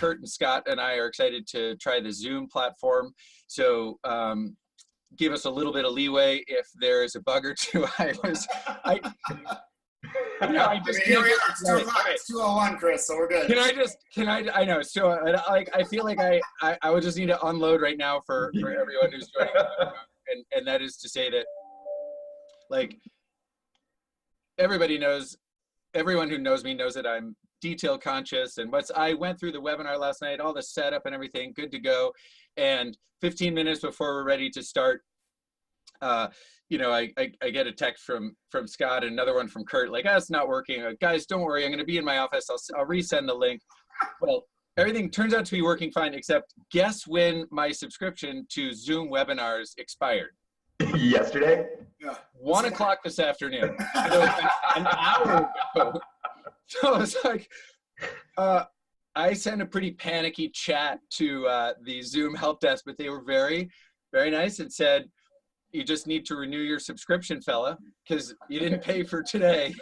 Kurt and Scott and I are excited to try the Zoom platform. So give us a little bit of leeway if there is a bug or two. I here we are. It's 2 o'clock. It's 2:01, Chris. So we're good. I know. So I feel like I would just need to unload right now for everyone who's joining. And that is to say that, like, everyone who knows me knows that I'm detail conscious, and I went through the webinar last night, all the setup and everything, good to go. And 15 minutes before we're ready to start, you know, I get a text from Scott and another one from Kurt, like, it's not working. Guys, don't worry, I'm going to be in my office. I'll resend the link. Well, everything turns out to be working fine, except guess when my subscription to Zoom webinars expired? Yesterday? Yeah. 1 o'clock this afternoon. So an hour ago. So it's like, I sent a pretty panicky chat to the Zoom help desk, but they were very, very nice and said, you just need to renew your subscription, fella, because you didn't pay for today.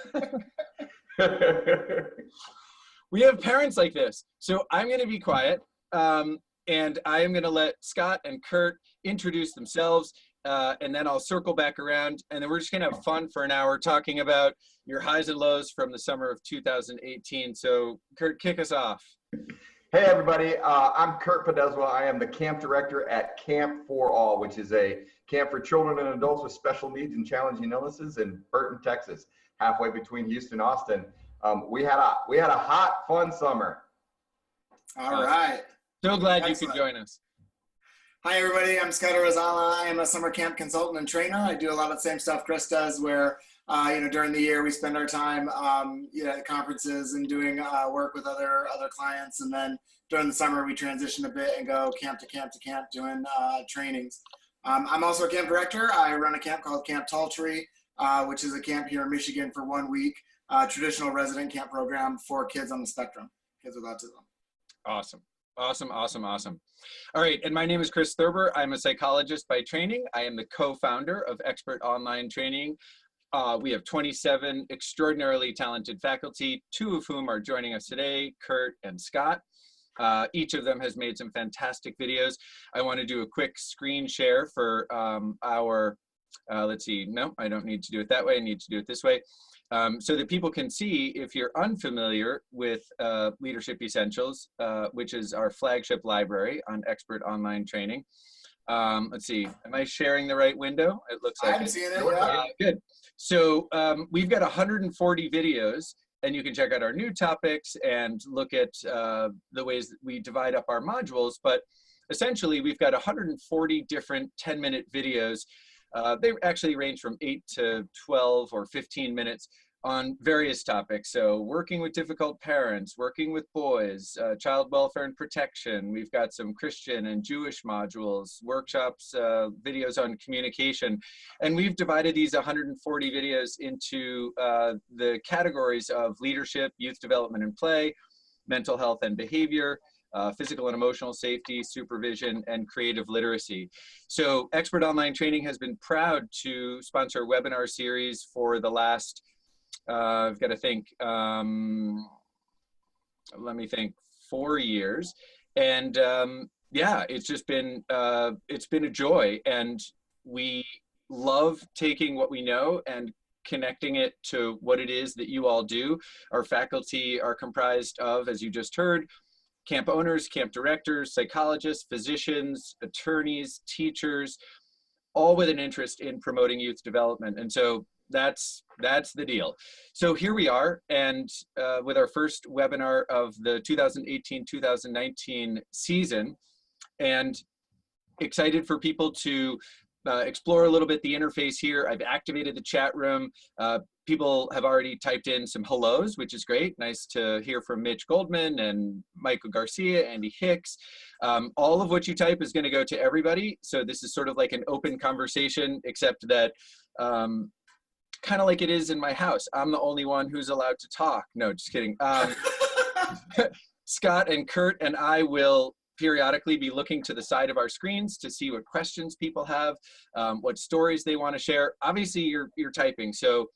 We have parents like this. So I'm going to be quiet, and I am going to let Scott and Kurt introduce themselves, and then I'll circle back around, and then we're just going to have fun for an hour talking about your highs and lows from the summer of 2018. So Kurt, kick us off. Hey everybody, I'm Kurt Podeszwa. I am the camp director at Camp for All, which is a camp for children and adults with special needs and challenging illnesses in Burton, Texas, halfway between Houston and Austin. We had a hot, fun summer. All right. So glad you could join us. Hi everybody, I'm Scott Arizala. I am a summer camp consultant and trainer. I do a lot of the same stuff Chris does, where you know, during the year we spend our time at conferences and doing work with other clients, and then during the summer we transition a bit and go camp to camp to camp doing trainings. I'm also a camp director. I run a camp called Camp Tall Tree, which is a camp here in Michigan for 1 week, traditional resident camp program for kids on the spectrum, kids with autism. Awesome. Awesome, awesome, awesome. All right, and my name is Chris Thurber. I'm a psychologist by training. I am the co-founder of Expert Online Training. We have 27 extraordinarily talented faculty, 2 of whom are joining us today, Kurt and Scott. Each of them has made some fantastic videos. I want to do a quick screen share for our, let's see, no, I don't need to do it that way. I need to do it this way. So that people can see, if you're unfamiliar with Leadership Essentials, which is our flagship library on Expert Online Training. Let's see, am I sharing the right window? It looks like I'm seeing it, yeah. Good. So we've got 140 videos, and you can check out our new topics and look at the ways that we divide up our modules. But essentially, we've got 140 different 10-minute videos. They actually range from 8 to 12 or 15 minutes on various topics. So working with difficult parents, working with boys, child welfare and protection. We've got some Christian and Jewish modules, workshops, videos on communication. And we've divided these 140 videos into the categories of leadership, youth development and play, mental health and behavior, physical and emotional safety, supervision, and creative literacy. So Expert Online Training has been proud to sponsor a webinar series for the last, I've got to think, let me think, 4 years. And yeah, it's just been, it's been a joy. And we love taking what we know and connecting it to what it is that you all do. Our faculty are comprised of, as you just heard, camp owners, camp directors, psychologists, physicians, attorneys, teachers, all with an interest in promoting youth development. And so that's the deal. So here we are, and with our first webinar of the 2018-2019 season, and excited for people to explore a little bit the interface here. I've activated the chat room. People have already typed in some hellos, which is great. Nice to hear from Mitch Goldman and Michael Garcia, Andy Hicks. All of what you type is going to go to everybody. So this is sort of like an open conversation, except that kind of like it is in my house. I'm the only one who's allowed to talk. No, just kidding. Scott and Kurt and I will periodically be looking to the side of our screens to see what questions people have, what stories they want to share. Obviously, you're typing, so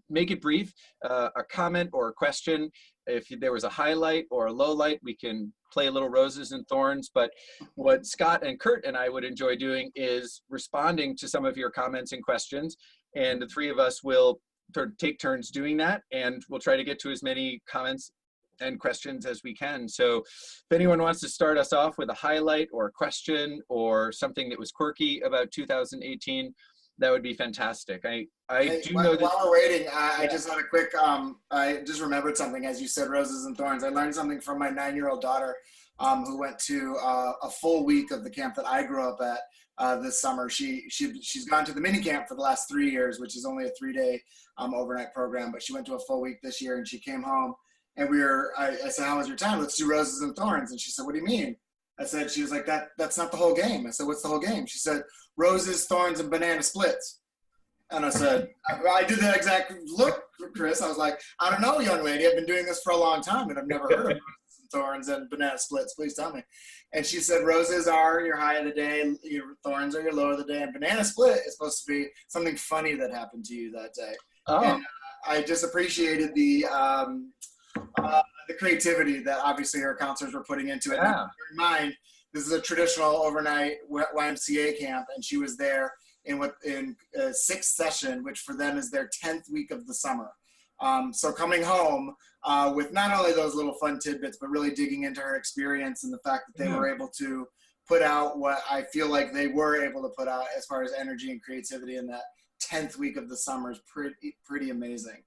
Make it brief, a comment or a question. If there was a highlight or a low light, we can play a little roses and thorns. But what Scott and Kurt and I would enjoy doing is responding to some of your comments and questions. And the three of us will take turns doing that. And we'll try to get to as many comments and questions as we can. So if anyone wants to start us off with a highlight or a question or something that was quirky about 2018, that would be fantastic. I do know that while we're waiting, I just had a quick, I just remembered something as you said, roses and thorns. I learned something from my 9-year-old daughter who went to a full week of the camp that I grew up at this summer. She's gone to the mini camp for the last 3 years, which is only a 3-day overnight program, but she went to a full week this year and she came home and I said, how was your time? Let's do roses and thorns. And she said, what do you mean? I said, she was like, that's not the whole game. I said, what's the whole game? She said, roses, thorns, and banana splits. And I said, I did that exact look, Chris. I was like, I don't know, young lady. I've been doing this for a long time, and I've never heard of roses and thorns and banana splits. Please tell me. And she said, roses are your high of the day, your thorns are your low of the day, and banana split is supposed to be something funny that happened to you that day. Oh. And I just appreciated the creativity that obviously our counselors were putting into it. Yeah. Bear in mind, this is a traditional overnight YMCA camp, and she was there in sixth session, which for them is their 10th week of the summer. So coming home with not only those little fun tidbits, but really digging into her experience and the fact that they were able to put out what I feel like they were able to put out as far as energy and creativity in that 10th week of the summer is pretty amazing.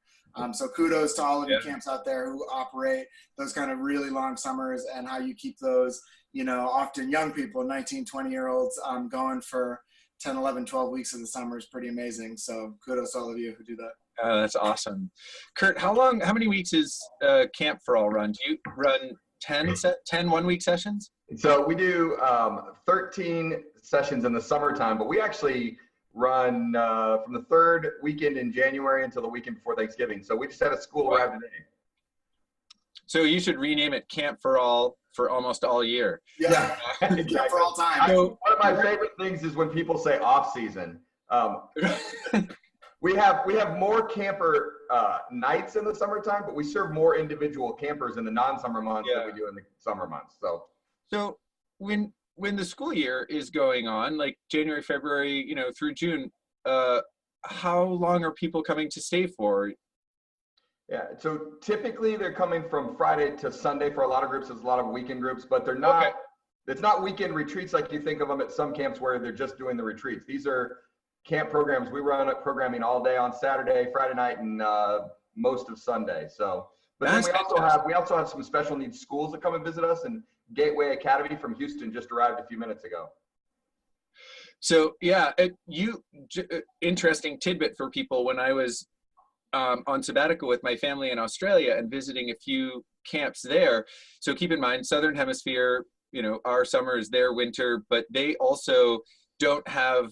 So kudos to all of you camps out there who operate those kind of really long summers and how you keep those, often young people, 19, 20-year-olds going for 10, 11, 12 weeks of the summer is pretty amazing. So kudos to all of you who do that. Oh, that's awesome. Kurt, how many weeks is Camp for All run? Do you run 10 one-week sessions? So we do 13 sessions in the summertime, but we actually run from the third weekend in January until the weekend before Thanksgiving. So we just had a school arrive today. So you should rename it Camp for All for almost all year. Yeah, Exactly. Camp for all time. One of my favorite things is when people say off season. We have more camper nights in the summertime, but we serve more individual campers in the non-summer months than we do in the summer months. So when the school year is going on, like January, February, through June, how long are people coming to stay for? Yeah, so typically they're coming from Friday to Sunday for a lot of groups. There's a lot of weekend groups, but they're not. Okay. It's not weekend retreats like you think of them at some camps where they're just doing the retreats. These are camp programs. We run programming all day on Saturday, Friday night, and most of Sunday. So, but then we also have some special needs schools that come and visit us, and Gateway Academy from Houston just arrived a few minutes ago. So yeah, interesting tidbit for people. When I was on sabbatical with my family in Australia and visiting a few camps there. So keep in mind, Southern Hemisphere, our summer is their winter, but they also don't have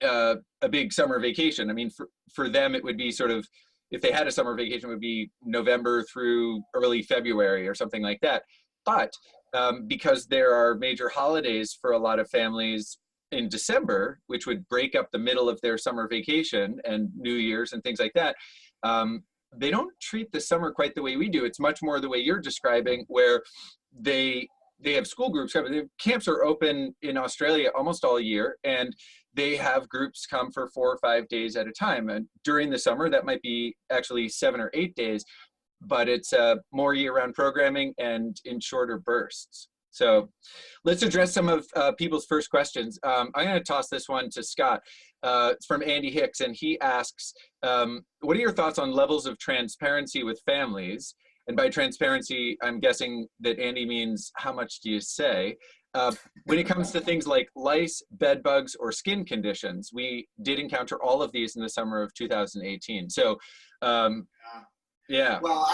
a big summer vacation. I mean, for them, it would be sort of, if they had a summer vacation, it would be November through early February or something like that. But because there are major holidays for a lot of families in December, which would break up the middle of their summer vacation and New Year's and things like that, they don't treat the summer quite the way we do. It's much more the way you're describing, where they have school groups. Camps are open in Australia almost all year, and they have groups come for 4 or 5 days at a time. And during the summer, that might be actually 7 or 8 days, but it's more year-round programming and in shorter bursts. So let's address some of people's first questions. I'm going to toss this one to Scott. It's from Andy Hicks, and he asks, what are your thoughts on levels of transparency with families? And by transparency, I'm guessing that Andy means how much do you say? When it comes to things like lice, bed bugs, or skin conditions, we did encounter all of these in the summer of 2018. So, yeah. Well,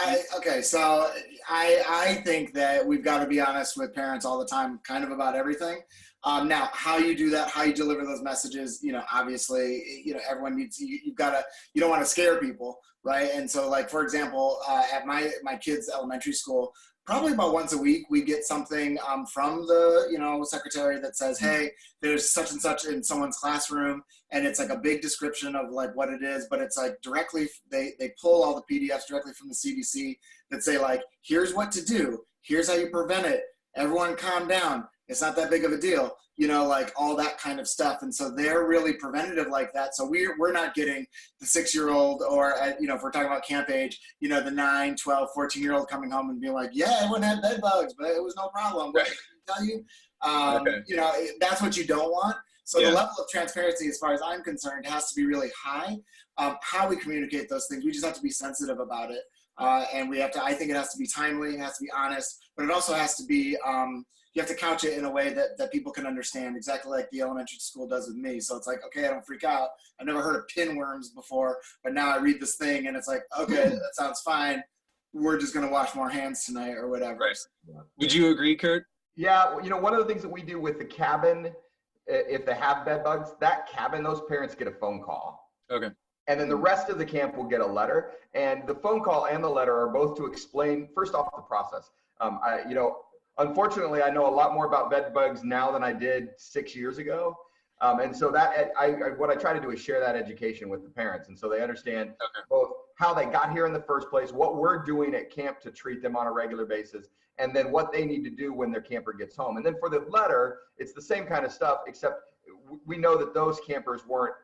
so I think that we've got to be honest with parents all the time, kind of about everything. Now, how you do that, how you deliver those messages, obviously, everyone needs, you don't want to scare people, right? And so, like, for example, at my kids' elementary school, probably about once a week, we get something from the, secretary that says, hey, there's such and such in someone's classroom, and it's like a big description of like what it is, but it's like directly, they pull all the PDFs directly from the CDC that say like, here's what to do, here's how you prevent it, everyone calm down, it's not that big of a deal, like all that kind of stuff. And so they're really preventative like that. So we're not getting the 6-year-old or, if we're talking about camp age, the 9, 12, 14-year-old coming home and being like, yeah, everyone had bed bugs, but it was no problem. What can I tell you? That's what you don't want. So the level of transparency, as far as I'm concerned, has to be really high. How we communicate those things, we just have to be sensitive about it. And we have to, I think it has to be timely, it has to be honest, but it also has to be, you have to couch it in a way that people can understand, exactly like the elementary school does with me. So it's like, okay, I don't freak out. I've never heard of pinworms before, but now I read this thing and it's like, okay, that sounds fine. We're just going to wash more hands tonight or whatever. Right. Would you agree, Kurt? Yeah. One of the things that we do with the cabin, if they have bed bugs, that cabin, those parents get a phone call. Okay. And then the rest of the camp will get a letter. And the phone call and the letter are both to explain, first off, the process. Unfortunately, I know a lot more about bed bugs now than I did 6 years ago. And so that what I try to do is share that education with the parents. And so they understand both how they got here in the first place, what we're doing at camp to treat them on a regular basis, and then what they need to do when their camper gets home. And then for the letter, it's the same kind of stuff, except we know that those campers weren't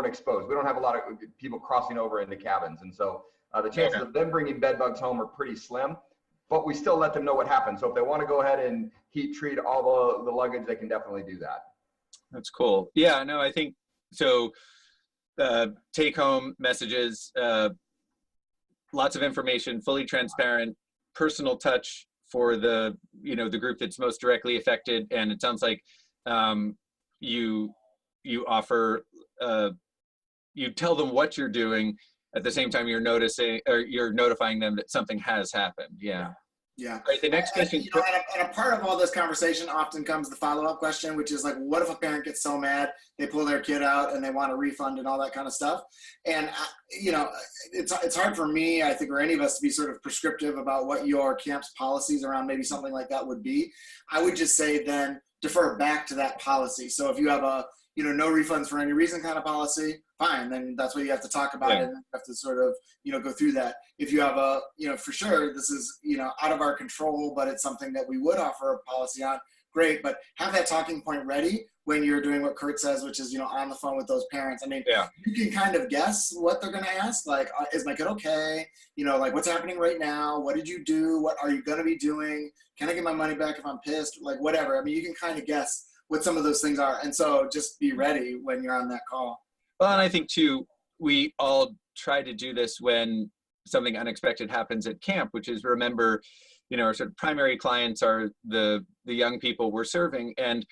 exposed. We don't have a lot of people crossing over into cabins. And so the chances of them bringing bed bugs home are pretty slim. But we still let them know what happened. So if they want to go ahead and heat treat all the luggage, they can definitely do that. That's cool. Yeah, no, I think so. Take home messages, lots of information, fully transparent, personal touch for the group that's most directly affected. And it sounds like you offer, you tell them what you're doing. At the same time, you're notifying them that something has happened. Yeah. Yeah. Right, the next question. And a part of all this conversation often comes the follow-up question, which is like, what if a parent gets so mad, they pull their kid out and they want a refund and all that kind of stuff? And, it's hard for me, I think, or any of us to be sort of prescriptive about what your camp's policies around maybe something like that would be. I would just say then defer back to that policy. So if you have a, no refunds for any reason kind of policy, fine, then that's what you have to talk about, and you have to sort of, go through that. If you have a, for sure, this is, out of our control, but it's something that we would offer a policy on, great, but have that talking point ready when you're doing what Kurt says, which is, on the phone with those parents. I mean, you can kind of guess what they're going to ask, like, is my kid okay? Like, what's happening right now? What did you do? What are you going to be doing? Can I get my money back if I'm pissed? Like, whatever. I mean, you can kind of guess what some of those things are. And so just be ready when you're on that call. Well, and I think too, we all try to do this when something unexpected happens at camp, which is remember, our sort of primary clients are the young people we're serving. And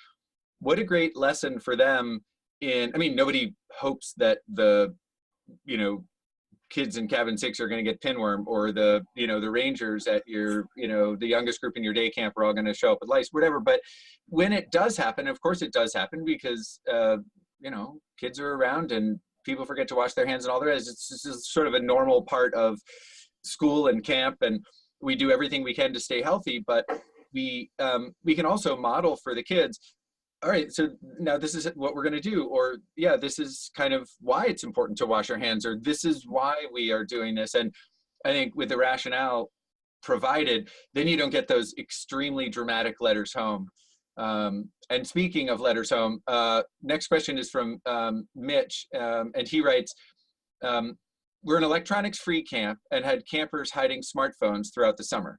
what a great lesson for them nobody hopes that the, kids in cabin 6 are going to get pinworm, or the rangers at your, the youngest group in your day camp are all going to show up with lice, whatever. But when it does happen, of course it does happen, because, kids are around and people forget to wash their hands and all there is. It's just sort of a normal part of school and camp, and we do everything we can to stay healthy, but we can also model for the kids, all right, so now this is what we're going to do, or this is kind of why it's important to wash our hands, or this is why we are doing this. And I think with the rationale provided, then you don't get those extremely dramatic letters home. And speaking of letters home, next question is from Mitch, and he writes, we're an electronics-free camp and had campers hiding smartphones throughout the summer.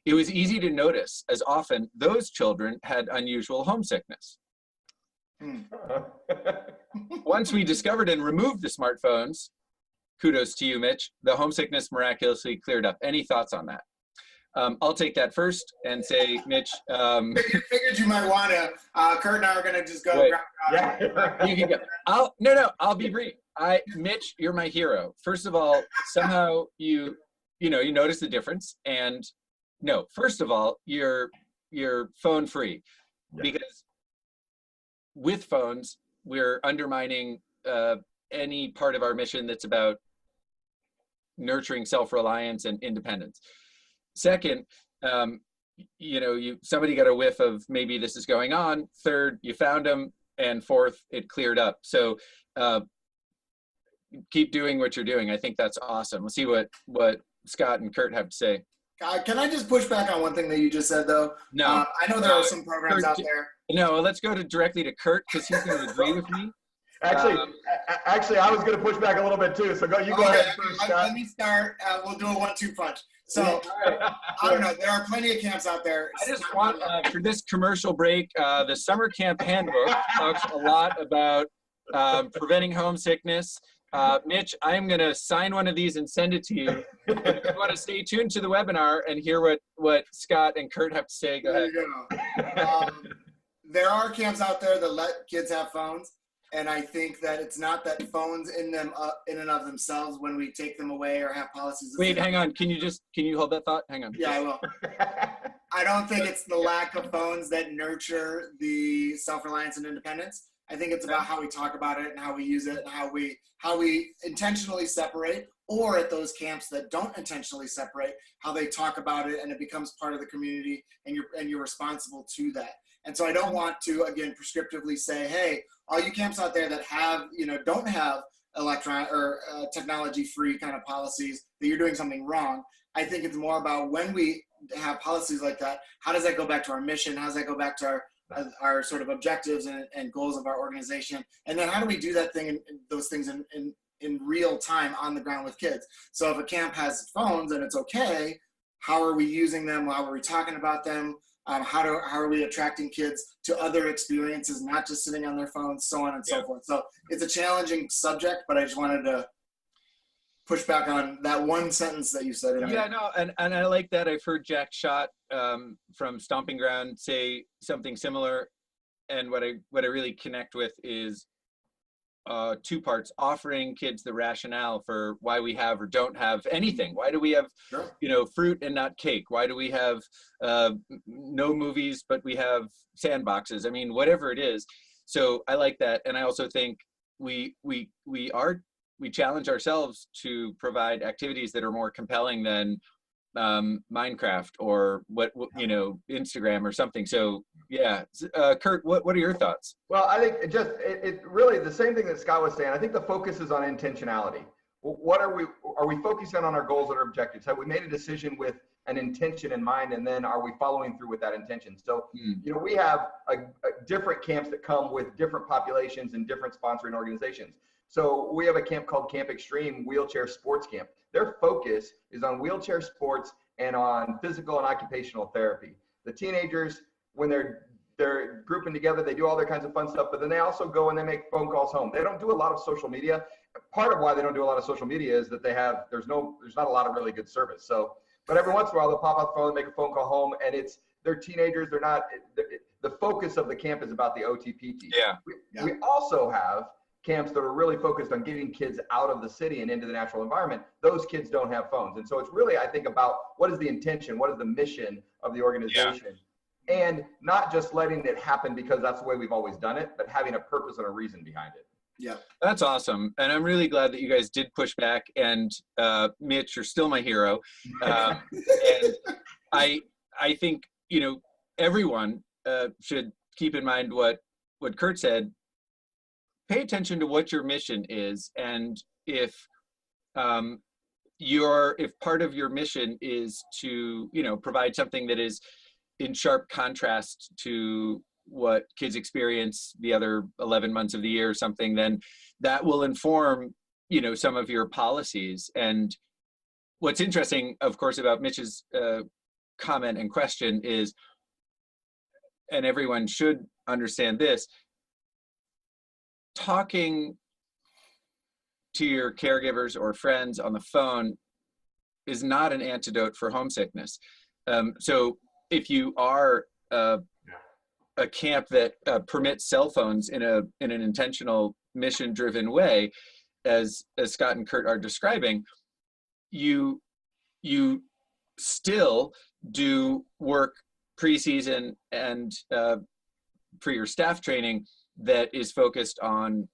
It was easy to notice, as often those children had unusual homesickness. Once we discovered and removed the smartphones, kudos to you, Mitch, the homesickness miraculously cleared up. Any thoughts on that? I'll take that first and say, Mitch. Figured you might want to. Kurt and I are going to just go. You can go. I'll be brief. Mitch, you're my hero. First of all, somehow you notice the difference, and no, first of all, you're phone free, because with phones, we're undermining any part of our mission that's about nurturing self-reliance and independence. Second, somebody got a whiff of maybe this is going on. Third, you found them, and fourth, it cleared up. So keep doing what you're doing. I think that's awesome. Let's see what Scott and Kurt have to say. Can I just push back on one thing that you just said, though? No. I know there are some programs Kurt, out there. No, let's go directly to Kurt, because he's going to agree with me. Actually, I was going to push back a little bit too. So go ahead first, Scott. Let me start. We'll do a 1-2 punch. So I don't know. There are plenty of camps out there. I just want for this commercial break, the summer camp handbook talks a lot about preventing homesickness. Mitch, I'm going to sign one of these and send it to you. If you want to stay tuned to the webinar and hear what Scott and Kurt have to say, go ahead. There you go. There are camps out there that let kids have phones. And I think that it's not that phones in and of themselves, when we take them away or have policies. Wait, hang on. Can you hold that thought? Hang on. Yeah, I will. I don't think it's the lack of phones that nurture the self-reliance and independence. I think it's about how we talk about it and how we use it and how we intentionally separate, or at those camps that don't intentionally separate, how they talk about it and it becomes part of the community and you're responsible to that. And so I don't want to, again, prescriptively say, hey, all you camps out there that have, don't have electron or technology-free kind of policies, that you're doing something wrong. I think it's more about when we have policies like that, how does that go back to our mission? How does that go back to our sort of objectives and goals of our organization? And then how do we do that thing and those things in real time on the ground with kids? So if a camp has phones and it's okay, how are we using them? How are we talking about them? How are we attracting kids to other experiences, not just sitting on their phones, so on and so forth. So it's a challenging subject, but I just wanted to push back on that one sentence that you said. Yeah, no, and I like that. I've heard Jack Schott from Stomping Ground say something similar, and what I really connect with is 2 parts: offering kids the rationale for why we have or don't have anything. Why do we have, fruit and not cake? Why do we have no movies but we have sandboxes? I mean, whatever it is. So I like that, and I also think we challenge ourselves to provide activities that are more compelling than Minecraft or Instagram or something. So yeah, Kurt, what are your thoughts? Well, I think it really the same thing that Scott was saying. I think the focus is on intentionality. What are we focusing on our goals and our objectives? Have we made a decision with an intention in mind, and then are we following through with that intention? So we have different camps that come with different populations and different sponsoring organizations. So we have a camp called Camp Extreme Wheelchair Sports Camp. Their focus is on wheelchair sports and on physical and occupational therapy. The teenagers, when they're grouping together, they do all their kinds of fun stuff, but then they also go and they make phone calls home. They don't do a lot of social media. Part of why they don't do a lot of social media is that there's not a lot of really good service. So, but every once in a while they'll pop out the phone, make a phone call home, and they're teenagers. The focus of the camp is about the OTPT. Yeah. We also have camps that are really focused on getting kids out of the city and into the natural environment. Those kids don't have phones. And so it's really, I think, about what is the intention, what is the mission of the organization, and not just letting it happen because that's the way we've always done it, but having a purpose and a reason behind it. Yeah, that's awesome. And I'm really glad that you guys did push back, and Mitch, you're still my hero. And I think, everyone should keep in mind what Kurt said. Pay attention to what your mission is, and if part of your mission is to provide something that is in sharp contrast to what kids experience the other 11 months of the year or something, then that will inform some of your policies. And what's interesting, of course, about Mitch's comment and question is, and everyone should understand this, talking to your caregivers or friends on the phone is not an antidote for homesickness. So if you are a camp that permits cell phones in an intentional, mission-driven way, as Scott and Kurt are describing, you still do work pre-season and for your staff training that is focused on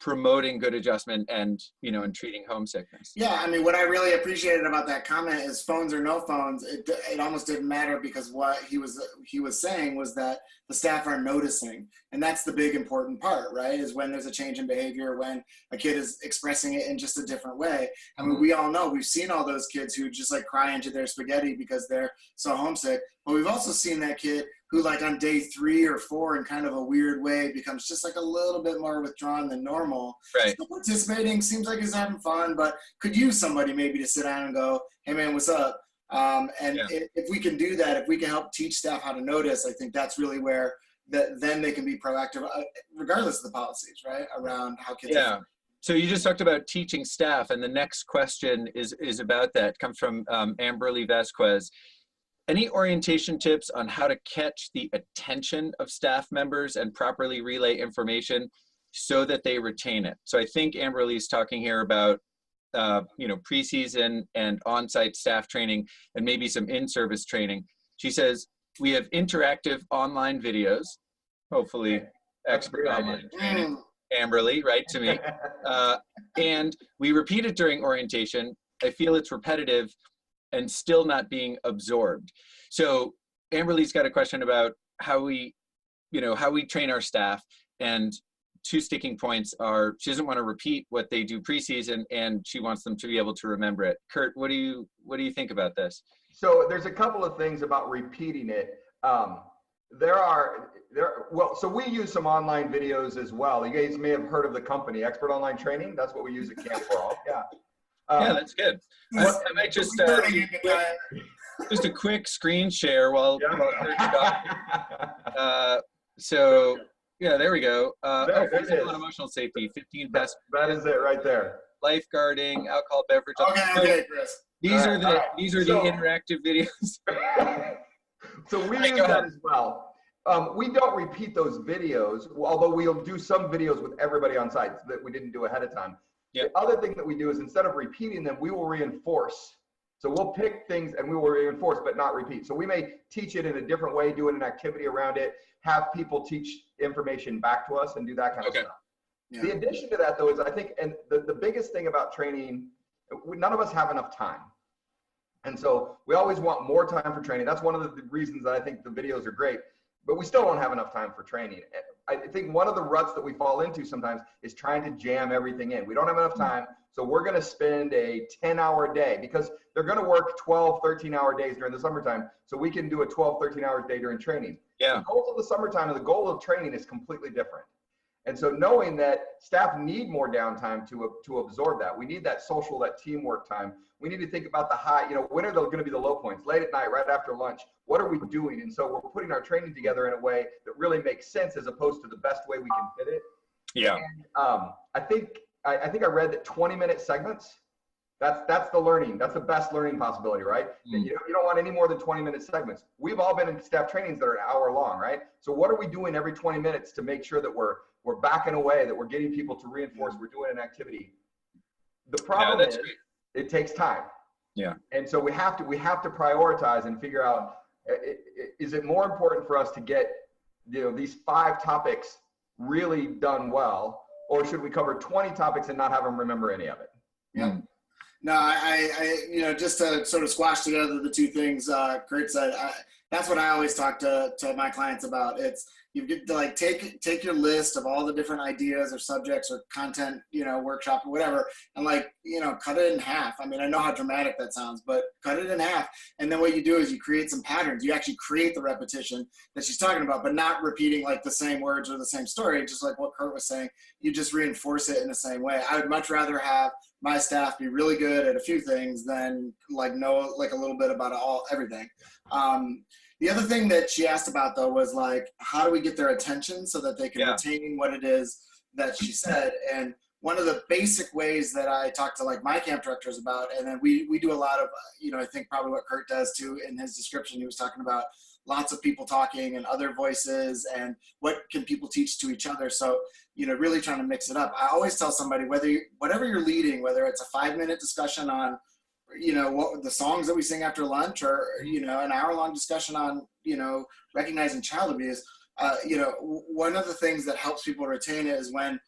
promoting good adjustment and, you know, and treating homesickness. Yeah, I mean, what I really appreciated about that comment is phones or no phones, it almost didn't matter, because what he was saying was that the staff are noticing, and that's the big important part, right? Is when there's a change in behavior, when a kid is expressing it in just a different way. I mean, we all know, we've seen all those kids who just like cry into their spaghetti because they're so homesick, but we've also seen that kid who, like, on day 3 or 4 in kind of a weird way becomes just like a little bit more withdrawn than normal. Right. Still participating, seems like he's having fun, but could use somebody maybe to sit down and go, hey man, what's up? If we can do that, if we can help teach staff how to notice, I think that's really where then they can be proactive, regardless of the policies, right? Around how kids are. So you just talked about teaching staff, and the next question is about that. It comes from Amberly Vasquez. Any orientation tips on how to catch the attention of staff members and properly relay information so that they retain it? So I think Amberly's talking here about, you know, preseason and on-site staff training and maybe some in-service training. She says, we have interactive online videos, hopefully expert online training, Amberly, right to me. And we repeat it during orientation. I feel it's repetitive and still not being absorbed. So Amberly's got a question about how we, you know, how we train our staff, and 2 sticking points are she doesn't want to repeat what they do preseason, and she wants them to be able to remember it. Kurt, what do you think about this? So there's a couple of things about repeating it. So we use some online videos as well. You guys may have heard of the company Expert Online Training. That's what we use at Camp for All. Yeah. Yeah, that's good. I might just a quick screen share while so yeah, there we go. Physical and emotional safety, 15 best. That is it right there. Lifeguarding, alcohol, beverage. Okay, Chris. These are the interactive videos. So we use that as well. We don't repeat those videos, although we'll do some videos with everybody on site that we didn't do ahead of time. Yep. The other thing that we do is, instead of repeating them, we will reinforce. So we'll pick things and we will reinforce, but not repeat. So we may teach it in a different way, do an activity around it, have people teach information back to us, and do that kind of stuff. Yeah. The addition to that, though, is I think, and the biggest thing about training, none of us have enough time. And so we always want more time for training. That's one of the reasons that I think the videos are great, but we still don't have enough time for training. I think one of the ruts that we fall into sometimes is trying to jam everything in. We don't have enough time, so we're going to spend a 10-hour day, because they're going to work 12, 13-hour days during the summertime, so we can do a 12, 13-hour day during training. Yeah. The goal of the summertime and the goal of training is completely different. And so knowing that staff need more downtime to absorb that, we need that social, that teamwork time. We need to think about the high, you know, when are going to be the low points? Late at night, right after lunch, what are we doing? And so we're putting our training together in a way that really makes sense, as opposed to the best way we can fit it. Yeah. And, I think I read that 20-minute segments, that's the learning. That's the best learning possibility, right? Mm. You don't want any more than 20-minute segments. We've all been in staff trainings that are an hour long, right? So what are we doing every 20 minutes to make sure that we're backing away, that we're getting people to reinforce we're doing an activity? The problem is it takes time. Yeah. And so we have to prioritize and figure out, is it more important for us to get, you know, these 5 topics really done well, or should we cover 20 topics and not have them remember any of it? Yeah. Mm. No, I you know, just to sort of squash together the 2 things Kurt said, that's what I always talk to my clients about. It's, you get to, like, take your list of all the different ideas or subjects or content, you know, workshop or whatever, and, like, you know, cut it in half. I mean, I know how dramatic that sounds, but cut it in half. And then what you do is you create some patterns. You actually create the repetition that she's talking about, but not repeating, like, the same words or the same story, just like what Kurt was saying. You just reinforce it in the same way. I would much rather have my staff be really good at a few things than, like, know, like, a little bit about everything. The other thing that she asked about, though, was, like, how do we get their attention so that they can retain what it is that she said? And one of the basic ways that I talk to, like, my camp directors about, and then we do a lot of, you know, I think probably what Kurt does too in his description, he was talking about lots of people talking and other voices and what can people teach to each other. So, you know, really trying to mix it up. I always tell somebody, whatever you're leading, whether it's a 5-minute discussion on, you know, what the songs that we sing after lunch, or, you know, an hour-long discussion on, you know, recognizing child abuse, one of the things that helps people retain it is when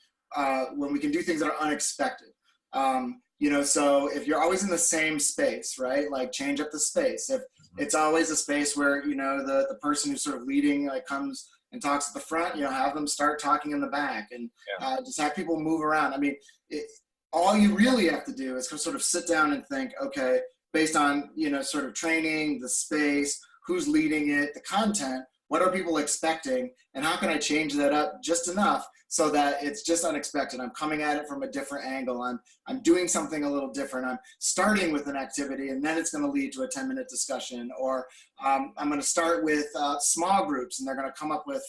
we can do things that are unexpected. So if you're always in the same space, right? Like change up the space. If it's always a space where, the person who's sort of leading like comes and talks at the front, have them start talking in the back, and just have people move around. I mean, all you really have to do is sort of sit down and think, okay, based on, sort of training, the space, who's leading it, the content, what are people expecting, and how can I change that up just enough so that it's just unexpected? I'm coming at it from a different angle. I'm doing something a little different. I'm starting with an activity, and then it's going to lead to a 10-minute discussion. Or I'm going to start with small groups, and they're going to come up with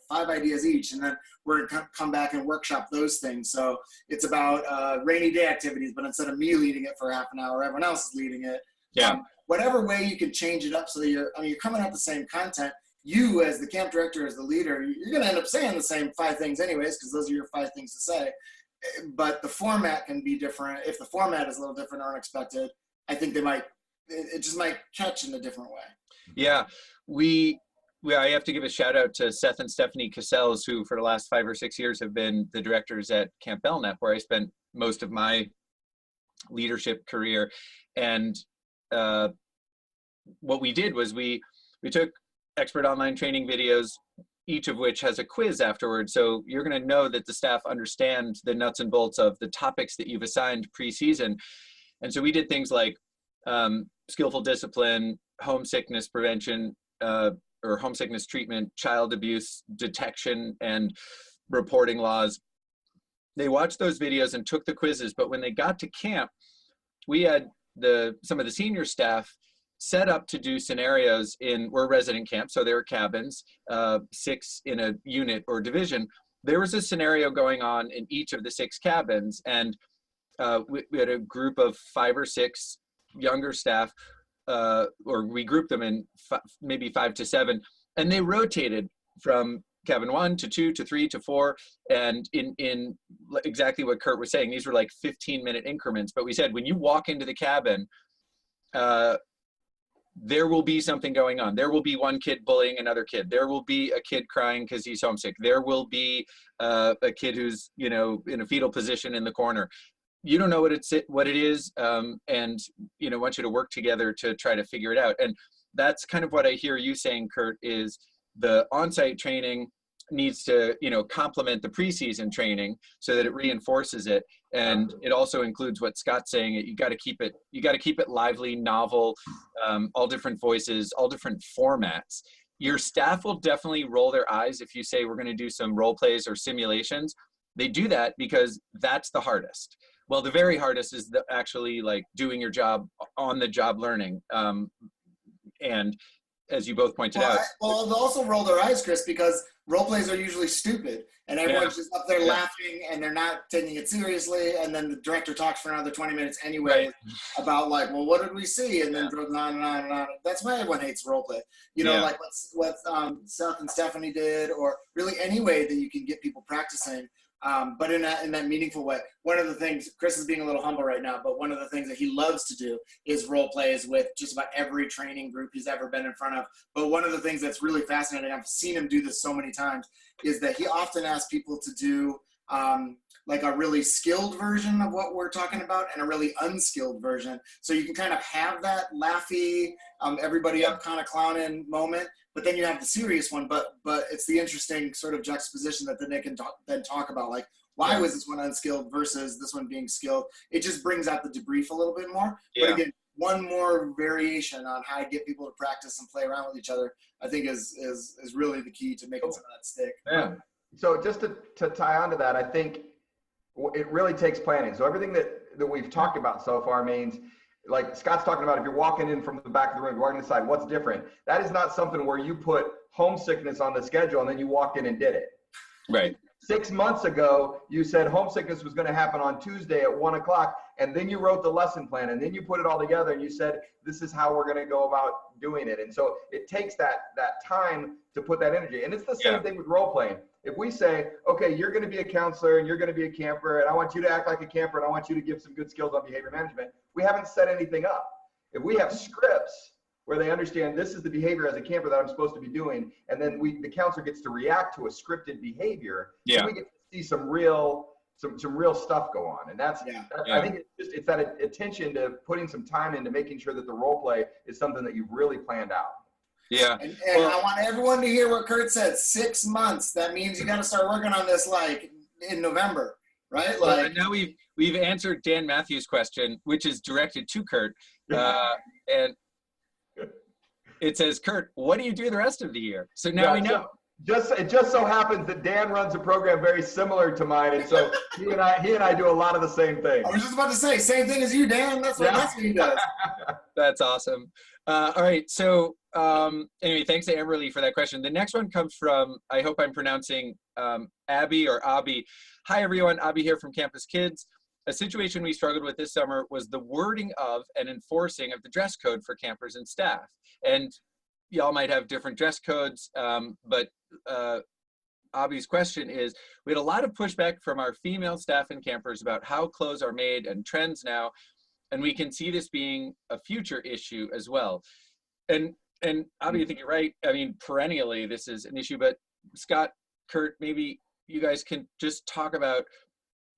5 ideas each, and then we're going to come back and workshop those things. So it's about rainy day activities, but instead of me leading it for half an hour, everyone else is leading it. Yeah. Whatever way you can change it up so that you're coming at the same content. You, as the camp director, as the leader, you're going to end up saying the same 5 things anyways, because those are your 5 things to say. But the format can be different. If the format is a little different or unexpected, I think it just might catch in a different way. Yeah, I have to give a shout out to Seth and Stephanie Cassells, who for the last 5 or 6 years have been the directors at Camp Belknap, where I spent most of my leadership career. And what we did was we took expert online training videos, each of which has a quiz afterwards. So you're going to know that the staff understand the nuts and bolts of the topics that you've assigned pre-season. And so we did things like skillful discipline, homesickness prevention, or homesickness treatment, child abuse detection, and reporting laws. They watched those videos and took the quizzes, but when they got to camp, we had some of the senior staff set up to do scenarios we're resident camp, so there were cabins, 6 in a unit or division. There was a scenario going on in each of the 6 cabins, and we had a group of 5 or 6 younger staff, or we grouped them in maybe 5 to 7, and they rotated from cabin 1 to 2 to 3 to 4, and in exactly what Kurt was saying, these were like 15-minute increments. But we said, when you walk into the cabin, there will be something going on. There will be one kid bullying another kid. There will be a kid crying because he's homesick. There will be a kid who's, in a fetal position in the corner. You don't know what it is, and want you to work together to try to figure it out. And that's kind of what I hear you saying, Kurt, is the on-site training needs to complement the preseason training so that it reinforces it, and it also includes what Scott's saying. You got to keep it lively, novel, all different voices, all different formats. Your staff will definitely roll their eyes if you say we're going to do some role plays or simulations. They do that because that's the hardest. Well, the very hardest is actually like doing your job, on the job learning, and as you both pointed out. Well, they'll also roll their eyes, Chris, because role plays are usually stupid, and everyone's just up there laughing, and they're not taking it seriously. And then the director talks for another 20 minutes anyway about like, well, what did we see? And then goes on and on and on. That's why everyone hates role play. Like what Seth and Stephanie did, or really any way that you can get people practicing. But in that meaningful way. One of the things, Chris is being a little humble right now, but one of the things that he loves to do is role plays with just about every training group he's ever been in front of. But one of the things that's really fascinating, I've seen him do this so many times, is that he often asks people to do like a really skilled version of what we're talking about and a really unskilled version. So you can kind of have that laughy, everybody up kind of clowning moment, but then you have the serious one, but it's the interesting sort of juxtaposition that then they can talk about, like, why was this one unskilled versus this one being skilled? It just brings out the debrief a little bit more. But again, one more variation on how to get people to practice and play around with each other, I think is really the key to making some of that stick. Yeah. So just to tie on to that, I think it really takes planning. So everything that we've talked about so far means, like Scott's talking about, if you're walking in from the back of the room, walking inside, what's different? That is not something where you put homesickness on the schedule and then you walked in and did it. Right. 6 months ago, you said homesickness was going to happen on Tuesday at 1 o'clock, and then you wrote the lesson plan, and then you put it all together, and you said, this is how we're going to go about doing it. And so it takes that time to put that energy. And it's the same thing with role playing. If we say, okay, you're going to be a counselor, and you're going to be a camper, and I want you to act like a camper, and I want you to give some good skills on behavior management, we haven't set anything up. If we have scripts, where they understand this is the behavior as a camper that I'm supposed to be doing, and then the counselor gets to react to a scripted behavior, Yeah. and we get to see some real stuff go on. And that's I think it's that attention to putting some time into making sure that the role play is something that you've really planned out. Yeah. And I want everyone to hear what Kurt said. 6 months. That means you got to start working on this like in November, right? Well, Like, and now we've answered Dan Matthews' question, which is directed to Kurt, and it says, Kurt, what do you do the rest of the year? So now we know. It just so happens that Dan runs a program very similar to mine, and so he and I do a lot of the same things. I was just about to say, same thing as you, Dan. That's what he does. That's awesome. All right. So anyway, thanks to Amberly for that question. The next one comes from, I hope I'm pronouncing Abby or Abby. Hi, everyone. Abby here from Campus Kids. A situation we struggled with this summer was the wording of and enforcing of the dress code for campers and staff. And y'all might have different dress codes, but Abby's question is, we had a lot of pushback from our female staff and campers about how clothes are made and trends now, and we can see this being a future issue as well. And Abby, I think you're right. I mean, perennially this is an issue, but Scott, Kurt, maybe you guys can just talk about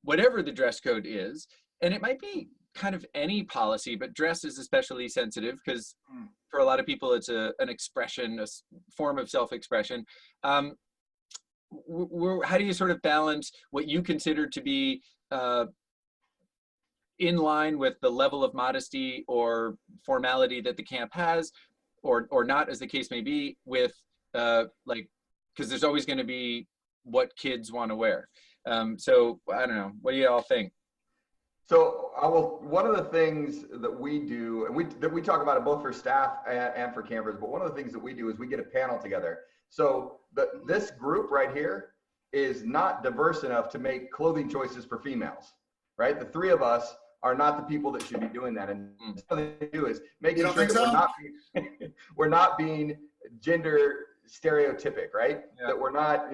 whatever the dress code is, and it might be kind of any policy, but dress is especially sensitive because for a lot of people it's an expression, a form of self-expression. How do you sort of balance what you consider to be in line with the level of modesty or formality that the camp has, or not, as the case may be, with like, because there's always going to be what kids want to wear. So I don't know, what do you all think? So one of the things that we do, and we talk about it both for staff and for campers, but one of the things that we do is we get a panel together. So this group right here is not diverse enough to make clothing choices for females, right? The three of us are not the people that should be doing that. And what they do is making sure that we're not being gender stereotypic, right? Yeah. That we're not,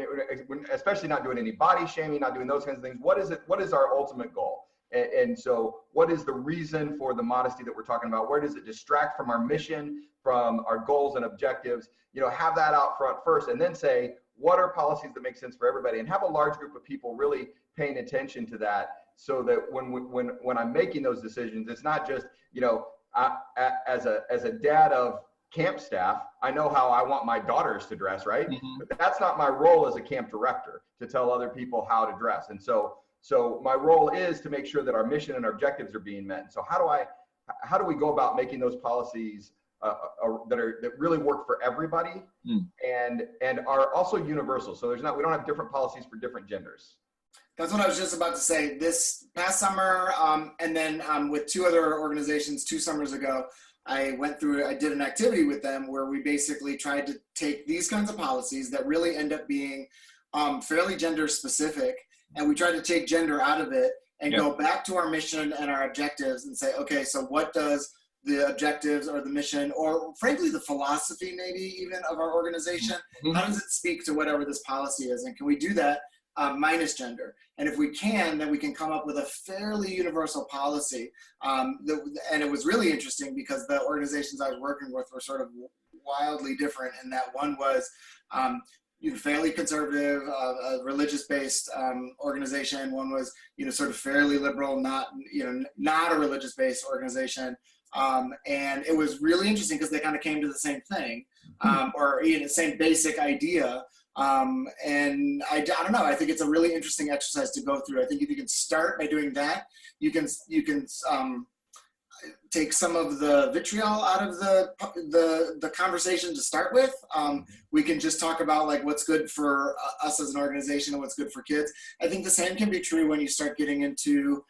especially not doing any body shaming, not doing those kinds of things. What is our ultimate goal? And so what is the reason for the modesty that we're talking about? Where does it distract from our mission, from our goals and objectives? Have that out front first, and then say, what are policies that make sense for everybody? And have a large group of people really paying attention to that, so that when I'm making those decisions, it's not just, as a dad of camp staff, I know how I want my daughters to dress, right? Mm-hmm. But that's not my role as a camp director, to tell other people how to dress. And so my role is to make sure that our mission and our objectives are being met. And so how do we go about making those policies that really work for everybody and are also universal? So we don't have different policies for different genders. That's what I was just about to say. This past summer, and then with two other organizations 2 summers ago, I did an activity with them where we basically tried to take these kinds of policies that really end up being fairly gender specific, and we tried to take gender out of it and go back to our mission and our objectives and say, okay, so what does the objectives or the mission, or frankly the philosophy maybe even of our organization, how does it speak to whatever this policy is? And can we do that minus gender? And if we can, then we can come up with a fairly universal policy. And it was really interesting because the organizations I was working with were sort of wildly different, and that one was fairly conservative, religious-based organization. One was sort of fairly liberal, not a religious-based organization. And it was really interesting because they kind of came to the same thing, or the same basic idea. And I don't know, I think it's a really interesting exercise to go through. I think if you can start by doing that, you can take some of the vitriol out of the conversation to start with. We can just talk about like what's good for us as an organization and what's good for kids. I think the same can be true when you start getting into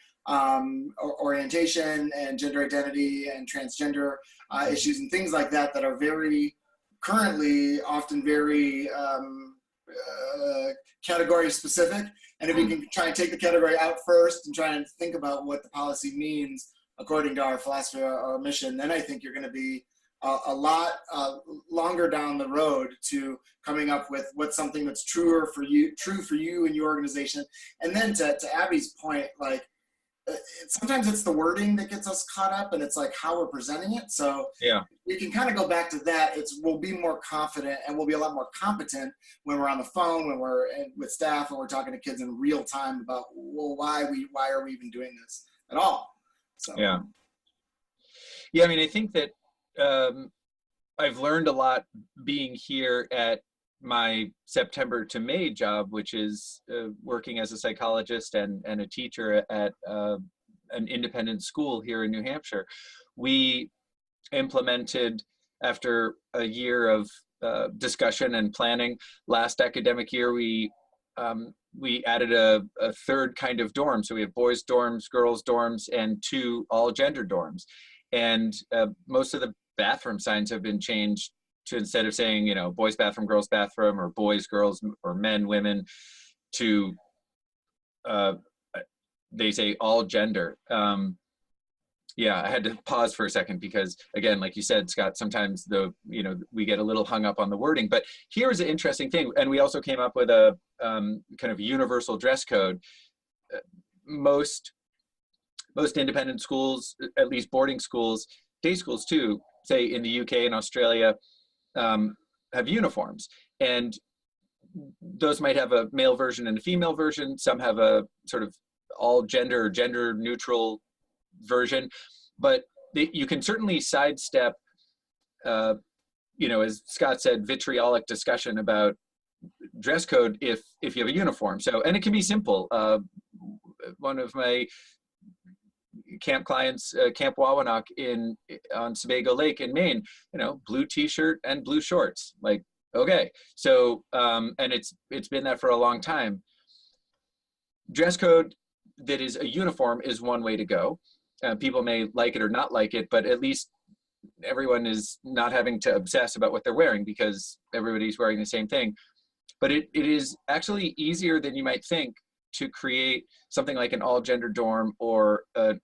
orientation and gender identity and transgender issues and things like that are very currently often very category specific. And if we can try and take the category out first and try and think about what the policy means according to our philosophy or our mission, then I think you're going to be a lot longer down the road to coming up with what's something that's true for you and your organization. And then to Abby's point, like, sometimes it's the wording that gets us caught up, and it's like how we're presenting it. So Yeah. we can kind of go back to that. We'll be more confident and we'll be a lot more competent when we're on the phone, when we're with staff, and we're talking to kids in real time about, well, why are we even doing this at all? So Yeah. Yeah. I mean, I think that I've learned a lot being here at my September to May job, which is working as a psychologist and a teacher at an independent school here in New Hampshire. We implemented, after a year of discussion and planning, last academic year, we added a third kind of dorm. So we have boys dorms, girls dorms, and 2 all gender dorms. And most of the bathroom signs have been changed to, instead of saying, you know, boys bathroom, girls bathroom, or boys, girls, or men, women, to they say all gender. Yeah, I had to pause for a second because, again, like you said, Scott, sometimes we get a little hung up on the wording. But here's an interesting thing, and we also came up with a kind of universal dress code. Most independent schools, at least boarding schools, day schools too, say in the UK and Australia, have uniforms, and those might have a male version and a female version. Some have a sort of all gender or gender neutral version, but you can certainly sidestep, as Scott said, vitriolic discussion about dress code if you have a uniform. So, and it can be simple. One of my camp clients, Camp Wawanok on Sebago Lake in Maine, blue t-shirt and blue shorts. Like, okay. So, and it's been that for a long time. Dress code that is a uniform is one way to go. People may like it or not like it, but at least everyone is not having to obsess about what they're wearing because everybody's wearing the same thing. But it is actually easier than you might think to create something like an all-gender dorm or a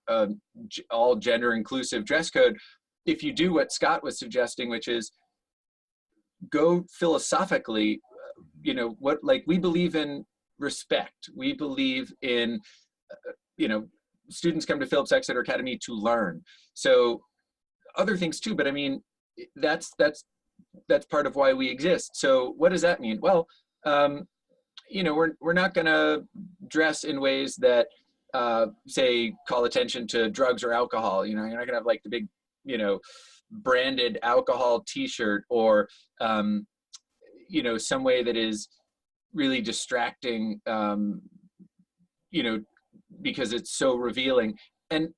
all-gender inclusive dress code if you do what Scott was suggesting, which is go philosophically. We believe in respect. We believe in, students come to Phillips Exeter Academy to learn. So other things too, but I mean, that's part of why we exist. So what does that mean? Well, we're not gonna dress in ways that say call attention to drugs or alcohol. You're not gonna have like the big, branded alcohol t-shirt or, some way that is really distracting, because it's so revealing. And,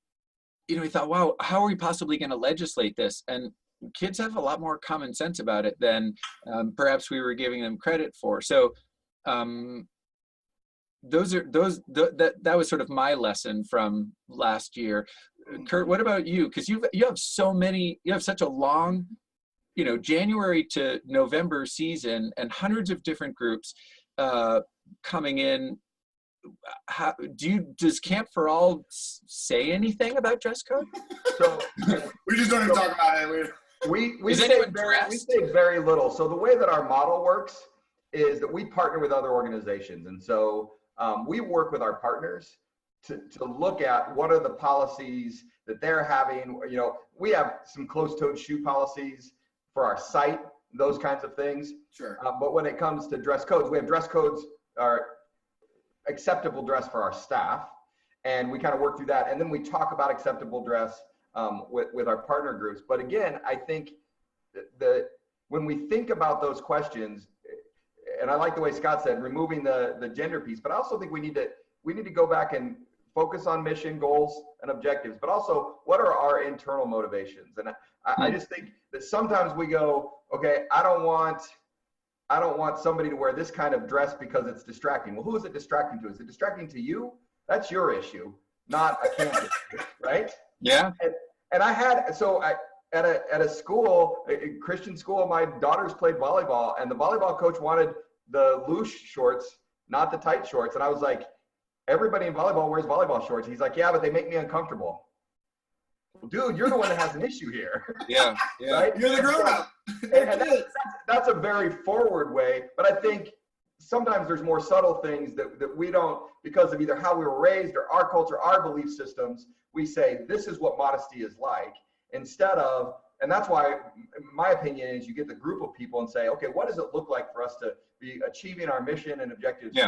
we thought, wow, how are we possibly going to legislate this? And kids have a lot more common sense about it than perhaps we were giving them credit for. So that was sort of my lesson from last year. Kurt, what about you? Because you have such a long, January to November season and hundreds of different groups coming in. Does Camp for All say anything about dress code? So we just don't even talk about it. We say very little. So the way that our model works is that we partner with other organizations, and so we work with our partners to look at what are the policies that they're having. We have some closed-toed shoe policies for our site, those kinds of things. Sure. But when it comes to dress codes, we have dress codes are acceptable dress for our staff, and we kind of work through that, and then we talk about acceptable dress with our partner groups. But again, I think that when we think about those questions, and I like the way Scott said, removing the gender piece, but I also think we need to go back and focus on mission, goals, and objectives, but also what are our internal motivations? And I just think that sometimes we go, okay, I don't want somebody to wear this kind of dress because it's distracting. Well, who is it distracting to? Is it distracting to you? That's your issue, not a camp issue, right? Yeah. And at a school, a Christian school, my daughters played volleyball, and the volleyball coach wanted the loose shorts, not the tight shorts. And I was like, everybody in volleyball wears volleyball shorts. He's like, yeah, but they make me uncomfortable. Well, dude, you're the one that has an issue here. Yeah. Right? You're the grown-up. And that's a very forward way, but I think sometimes there's more subtle things that we don't, because of either how we were raised or our culture, our belief systems, we say, this is what modesty is like, instead of, and that's why, my opinion is, you get the group of people and say, okay, what does it look like for us to be achieving our mission and objectives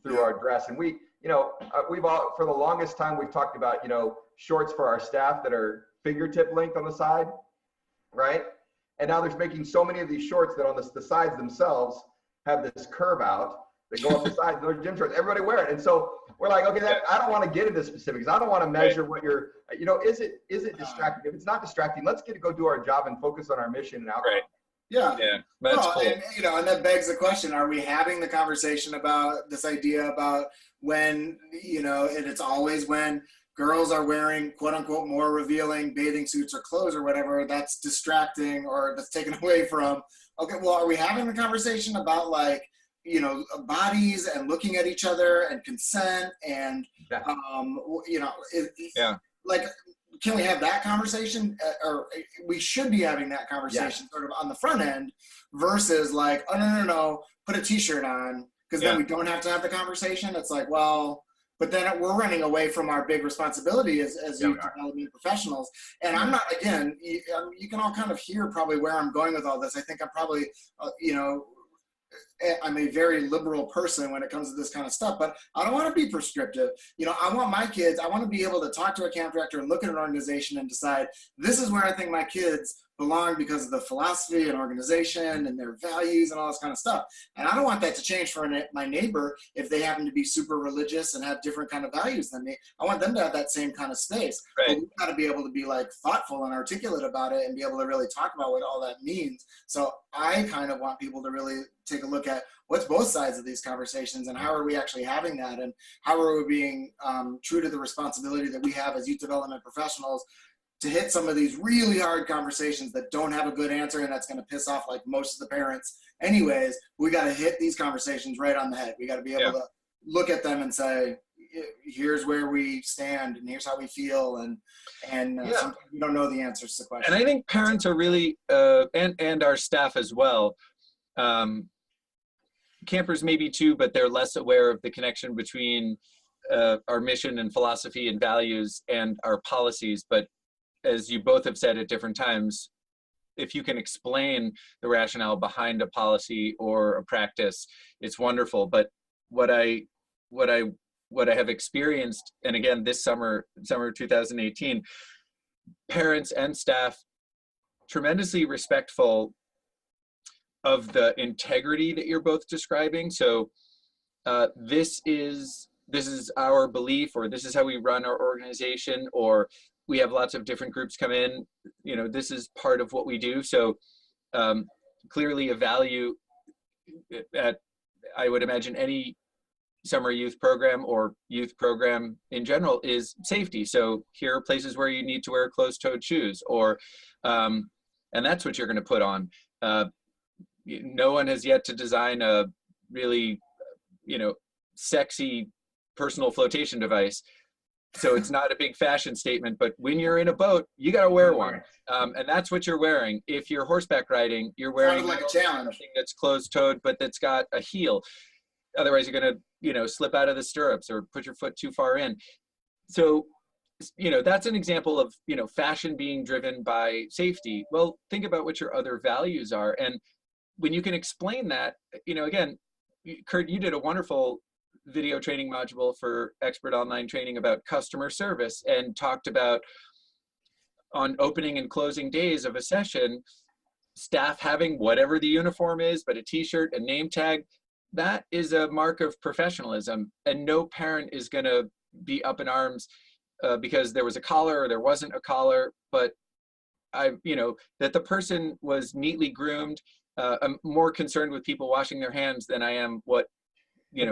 through our dress? And we, we've all, for the longest time, we've talked about, shorts for our staff that are fingertip length on the side, right? And now there's making so many of these shorts that on the sides themselves have this curve out that go up the sides. Those gym shorts, everybody wear it. And so we're like, okay, I don't want to get into specifics. I don't want to measure what you're, is it distracting? If it's not distracting, let's go do our job and focus on our mission and outcome. Right. Yeah. That's cool. And, and that begs the question, are we having the conversation about this idea about when, and it's always when girls are wearing quote unquote more revealing bathing suits or clothes or whatever, that's distracting or that's taken away from, okay, well, are we having the conversation about like, bodies and looking at each other and consent and, like, can we have that conversation, or we should be having that conversation sort of on the front end versus like, oh, no, put a t-shirt on, because then we don't have to have the conversation. It's like, well, but then we're running away from our big responsibility as youth development professionals. And I'm not, again, you can all kind of hear probably where I'm going with all this. I think I'm probably, I'm a very liberal person when it comes to this kind of stuff, but I don't want to be prescriptive. I want my kids, I want to be able to talk to a camp director and look at an organization and decide, this is where I think my kids belong because of the philosophy and organization and their values and all this kind of stuff. And I don't want that to change for my neighbor if they happen to be super religious and have different kind of values than me. I want them to have that same kind of space. Right. But we've got to be able to be like thoughtful and articulate about it and be able to really talk about what all that means. So I kind of want people to really take a look at what's both sides of these conversations and how are we actually having that, and how are we being true to the responsibility that we have as youth development professionals to hit some of these really hard conversations that don't have a good answer, and that's going to piss off like most of the parents anyways. We got to hit these conversations right on the head. We got to be able to look at them and say, here's where we stand and here's how we feel, and sometimes we don't know the answers to the question. And I think parents are really and our staff as well, campers maybe too, but they're less aware of the connection between our mission and philosophy and values and our policies. But as you both have said at different times, if you can explain the rationale behind a policy or a practice, it's wonderful. But what I have experienced, and again this summer 2018, parents and staff tremendously respectful of the integrity that you're both describing. So this is our belief, or this is how we run our organization, or we have lots of different groups come in, this is part of what we do. So clearly a value at, I would imagine, any summer youth program or youth program in general is safety. So here are places where you need to wear closed-toed shoes, or and that's what you're going to put on. No one has yet to design a really, sexy personal flotation device. So it's not a big fashion statement, but when you're in a boat, you got to wear one. And that's what you're wearing. If you're horseback riding, you're wearing like a challenge. Something that's closed-toed, but that's got a heel. Otherwise, you're going to, slip out of the stirrups or put your foot too far in. So, that's an example of, fashion being driven by safety. Well, think about what your other values are. And when you can explain that, again, Kurt, you did a wonderful video training module for expert online training about customer service, and talked about on opening and closing days of a session, staff having whatever the uniform is, but a t-shirt, a name tag, that is a mark of professionalism. And no parent is going to be up in arms because there was a collar or there wasn't a collar, but that the person was neatly groomed. I'm more concerned with people washing their hands than I am what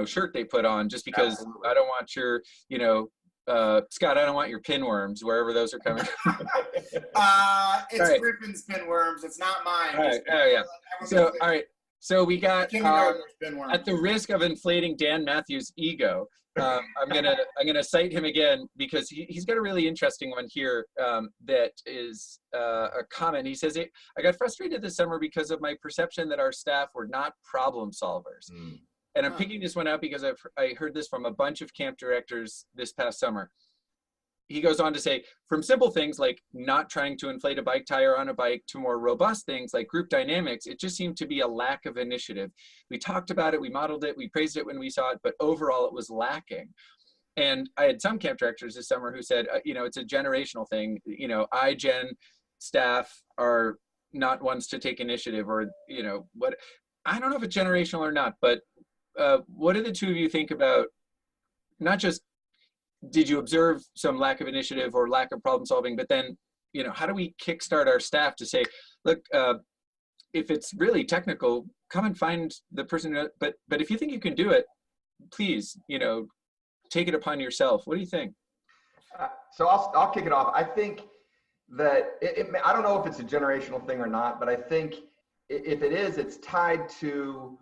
shirt they put on, just because Absolutely. I don't want your, Scott, I don't want your pinworms, wherever those are coming from. It's right. Griffin's pinworms. It's not mine. All right. Oh, yeah. So, all right. So we got, at the risk of inflating Dan Matthews' ego, I'm gonna cite him again because he's got a really interesting one here that is a comment. He says, I got frustrated this summer because of my perception that our staff were not problem solvers. and I'm picking this one out because I heard this from a bunch of camp directors this past summer. He goes on to say, from simple things like not trying to inflate a bike tire on a bike to more robust things like group dynamics, it just seemed to be a lack of initiative. We talked about it, we modeled it, we praised it when we saw it, but overall it was lacking. And I had some camp directors this summer who said, you know, it's a generational thing. You know, iGen staff are not ones to take initiative, or, you know, what, I don't know if it's generational or not, but what do the two of you think about, not just did you observe some lack of initiative or lack of problem solving, but then, you know, how do we kickstart our staff to say, look, if it's really technical, come and find the person, but if you think you can do it, please, you know, take it upon yourself. What do you think? So I'll kick it off. I think that I don't know if it's a generational thing or not, but I think if it is, it's tied to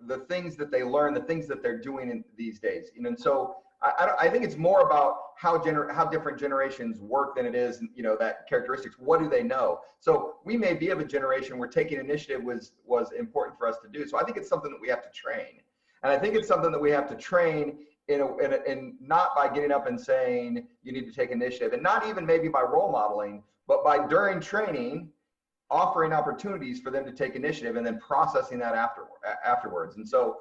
the things that they learn, the things that they're doing in these days. You know, and so I think it's more about how different generations work than it is, you know, that characteristics. What do they know? So we may be of a generation where taking initiative was important for us to do. So I think it's something that we have to train, and I think it's something that we have to train in not by getting up and saying you need to take initiative, and not even maybe by role modeling, but by during training offering opportunities for them to take initiative and then processing that afterwards. And so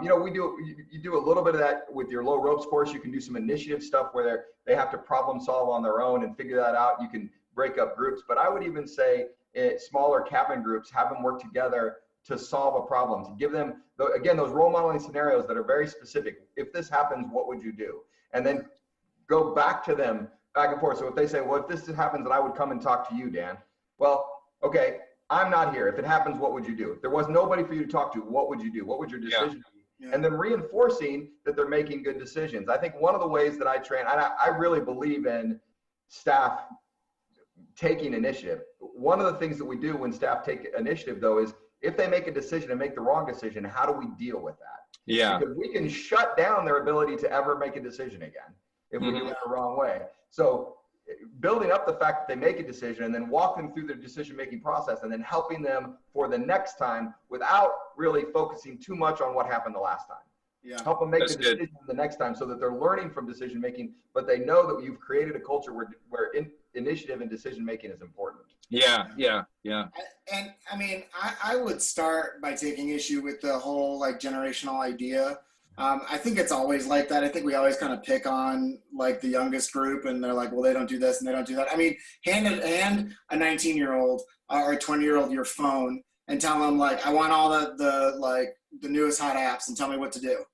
you know, you do a little bit of that with your low ropes course. You can do some initiative stuff where they have to problem solve on their own and figure that out. You can break up groups, but I would even say smaller cabin groups, have them work together to solve a problem, to give them, again, those role modeling scenarios that are very specific. If this happens, what would you do? And then go back to them back and forth. So if they say, well, if this happens, then I would come and talk to you, Dan. Well, okay, I'm not here. If it happens, what would you do? If there was nobody for you to talk to, what would you do? What would your decision be? Yeah. And then reinforcing that they're making good decisions. I think one of the ways that I train, and I really believe in staff taking initiative. One of the things that we do when staff take initiative, though, is if they make a decision and make the wrong decision, how do we deal with that? Yeah. Because we can shut down their ability to ever make a decision again if we do it the wrong way. So building up the fact that they make a decision and then walk them through their decision-making process and then helping them for the next time without really focusing too much on what happened the last time. Yeah. Help them make the decision the next time so that they're learning from decision-making, but they know that you've created a culture where initiative and decision-making is important. Yeah. And I mean, I would start by taking issue with the whole like generational idea. I think it's always like that. I think we always kind of pick on like the youngest group and they're like, well, they don't do this and they don't do that. I mean, hand a 19-year-old or a 20-year-old your phone and tell them like, I want all the newest hot apps and tell me what to do.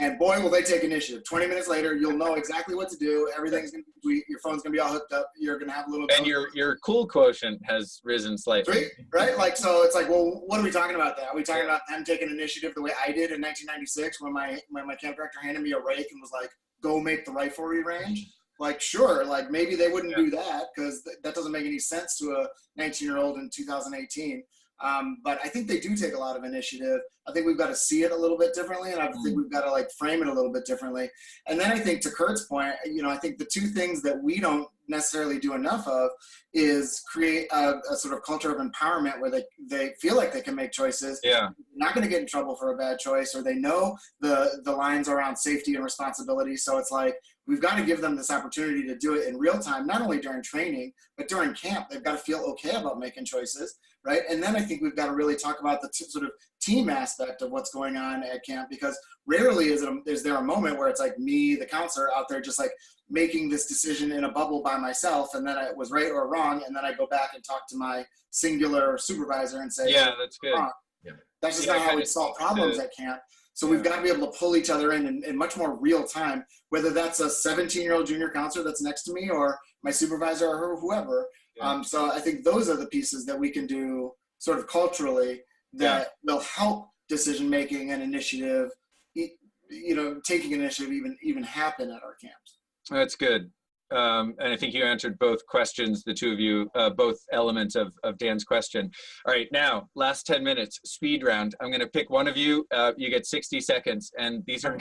And boy, will they take initiative. 20 minutes later, you'll know exactly what to do. Everything's going to be sweet. Your phone's going to be all hooked up. You're going to have a little. And your cool quotient has risen slightly. Right? Like, so it's like, well, what are we talking about there? Are we talking about them taking initiative the way I did in 1996 when my camp director handed me a rake and was like, go make the riflery range? Like, sure, like maybe they wouldn't do that because that doesn't make any sense to a 19-year-old in 2018. But I think they do take a lot of initiative. I think we've got to see it a little bit differently, and I think we've got to like frame it a little bit differently. And then I think to Kurt's point, you know, I think the two things that we don't necessarily do enough of is create a sort of culture of empowerment where they feel like they can make choices. Yeah. Not going to get in trouble for a bad choice, or they know the lines around safety and responsibility. So it's like, we've got to give them this opportunity to do it in real time, not only during training, but during camp. They've got to feel okay about making choices, right? And then I think we've got to really talk about the sort of team aspect of what's going on at camp, because rarely is there a moment where it's like me, the counselor, out there just like making this decision in a bubble by myself, and then it was right or wrong, and then I go back and talk to my singular supervisor and say, yeah, that's good. Yeah. That's just not how we solve problems at camp. So we've got to be able to pull each other in much more real time, whether that's a 17-year-old junior counselor that's next to me or my supervisor or whoever. Yeah. So I think those are the pieces that we can do sort of culturally that will help decision-making and initiative, you know, taking initiative even happen at our camps. That's good. And I think you answered both questions, the two of you, both elements of Dan's question. All right, now, last 10 minutes, speed round. I'm going to pick one of you. You get 60 seconds, and these are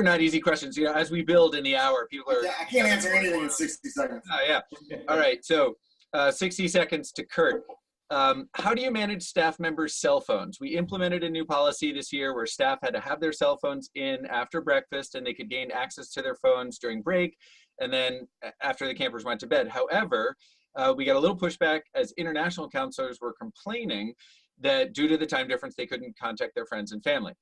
not easy questions. You know, as we build in the hour, people are. Yeah, I can't answer anything in 60 seconds. Oh, yeah. All right, so 60 seconds to Kurt. How do you manage staff members' cell phones? We implemented a new policy this year where staff had to have their cell phones in after breakfast and they could gain access to their phones during break and then after the campers went to bed. However, we got a little pushback as international counselors were complaining that due to the time difference, they couldn't contact their friends and family.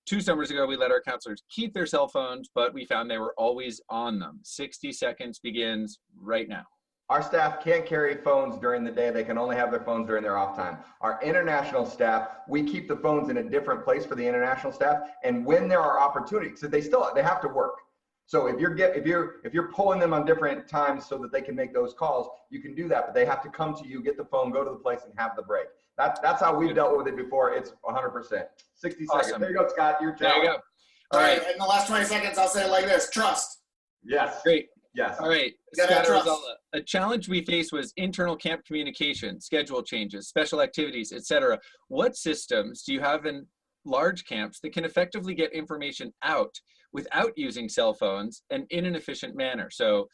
2 summers ago, we let our counselors keep their cell phones, but we found they were always on them. 60 seconds begins right now. Our staff can't carry phones during the day. They can only have their phones during their off time. Our international staff, we keep the phones in a different place for the international staff. And when there are opportunities, so they have to work. So if you're pulling them on different times so that they can make those calls, you can do that. But they have to come to you, get the phone, go to the place, and have the break. That's how we've dealt with it before. It's 100%. 60 seconds. Awesome. There you go, Scott. Your challenge. There you go. All right. In the last 20 seconds, I'll say it like this: trust. Yes. Great. Yes. All right, Scott Arizala. A challenge we faced was internal camp communication, schedule changes, special activities, etc. What systems do you have in large camps that can effectively get information out without using cell phones and in an efficient manner? So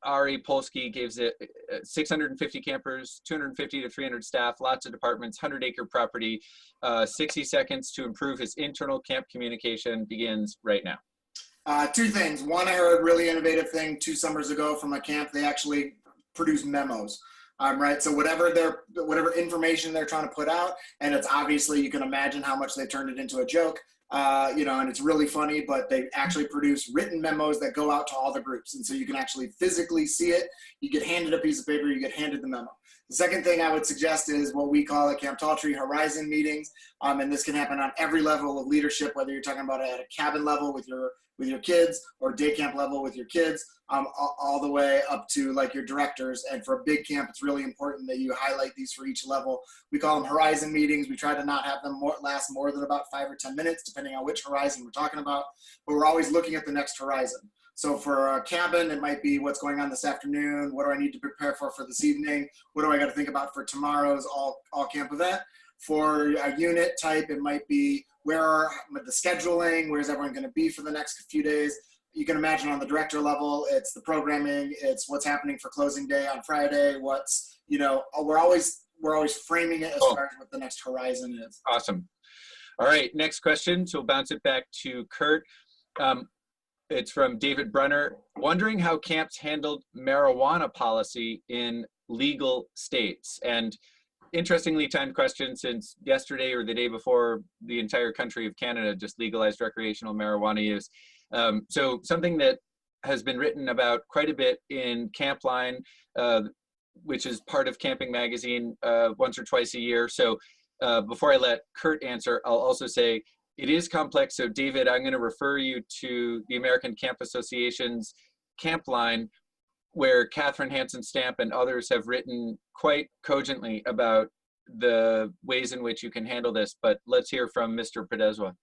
Ari Polsky gives it 650 campers, 250 to 300 staff, lots of departments, 100-acre property, 60 seconds to improve his internal camp communication begins right now. 2 things. One, I heard a really innovative thing 2 summers ago from a camp. They actually produce memos, right? So whatever information they're trying to put out, and it's obviously, you can imagine how much they turned it into a joke, and it's really funny, but they actually produce written memos that go out to all the groups. And so you can actually physically see it. You get handed a piece of paper, you get handed the memo. The second thing I would suggest is what we call at Camp Tall Tree Horizon meetings. And this can happen on every level of leadership, whether you're talking about it at a cabin level with your kids or day camp level with your kids, all the way up to like your directors. And for a big camp, it's really important that you highlight these for each level. We call them horizon meetings. We try to not have them last more than about 5 or 10 minutes, depending on which horizon we're talking about, but we're always looking at the next horizon. So for a cabin, it might be what's going on this afternoon. What do I need to prepare for this evening? What do I got to think about for tomorrow's all camp event? For a unit type, it might be the scheduling, where's everyone going to be for the next few days. You can imagine on the director level, it's the programming, it's what's happening for closing day on Friday, we're always framing it as far as what the next horizon is. Awesome. All right, next question. So we'll bounce it back to Kurt. It's from David Brunner. Wondering how camps handled marijuana policy in legal states. And interestingly timed question, since yesterday or the day before, the entire country of Canada just legalized recreational marijuana use. So something that has been written about quite a bit in Campline, which is part of Camping Magazine once or twice a year. So before I let Kurt answer, I'll also say it is complex. So David, I'm going to refer you to the American Camp Association's Campline, where Catherine Hansen Stamp and others have written quite cogently about the ways in which you can handle this. But let's hear from Mr. Podeszwa.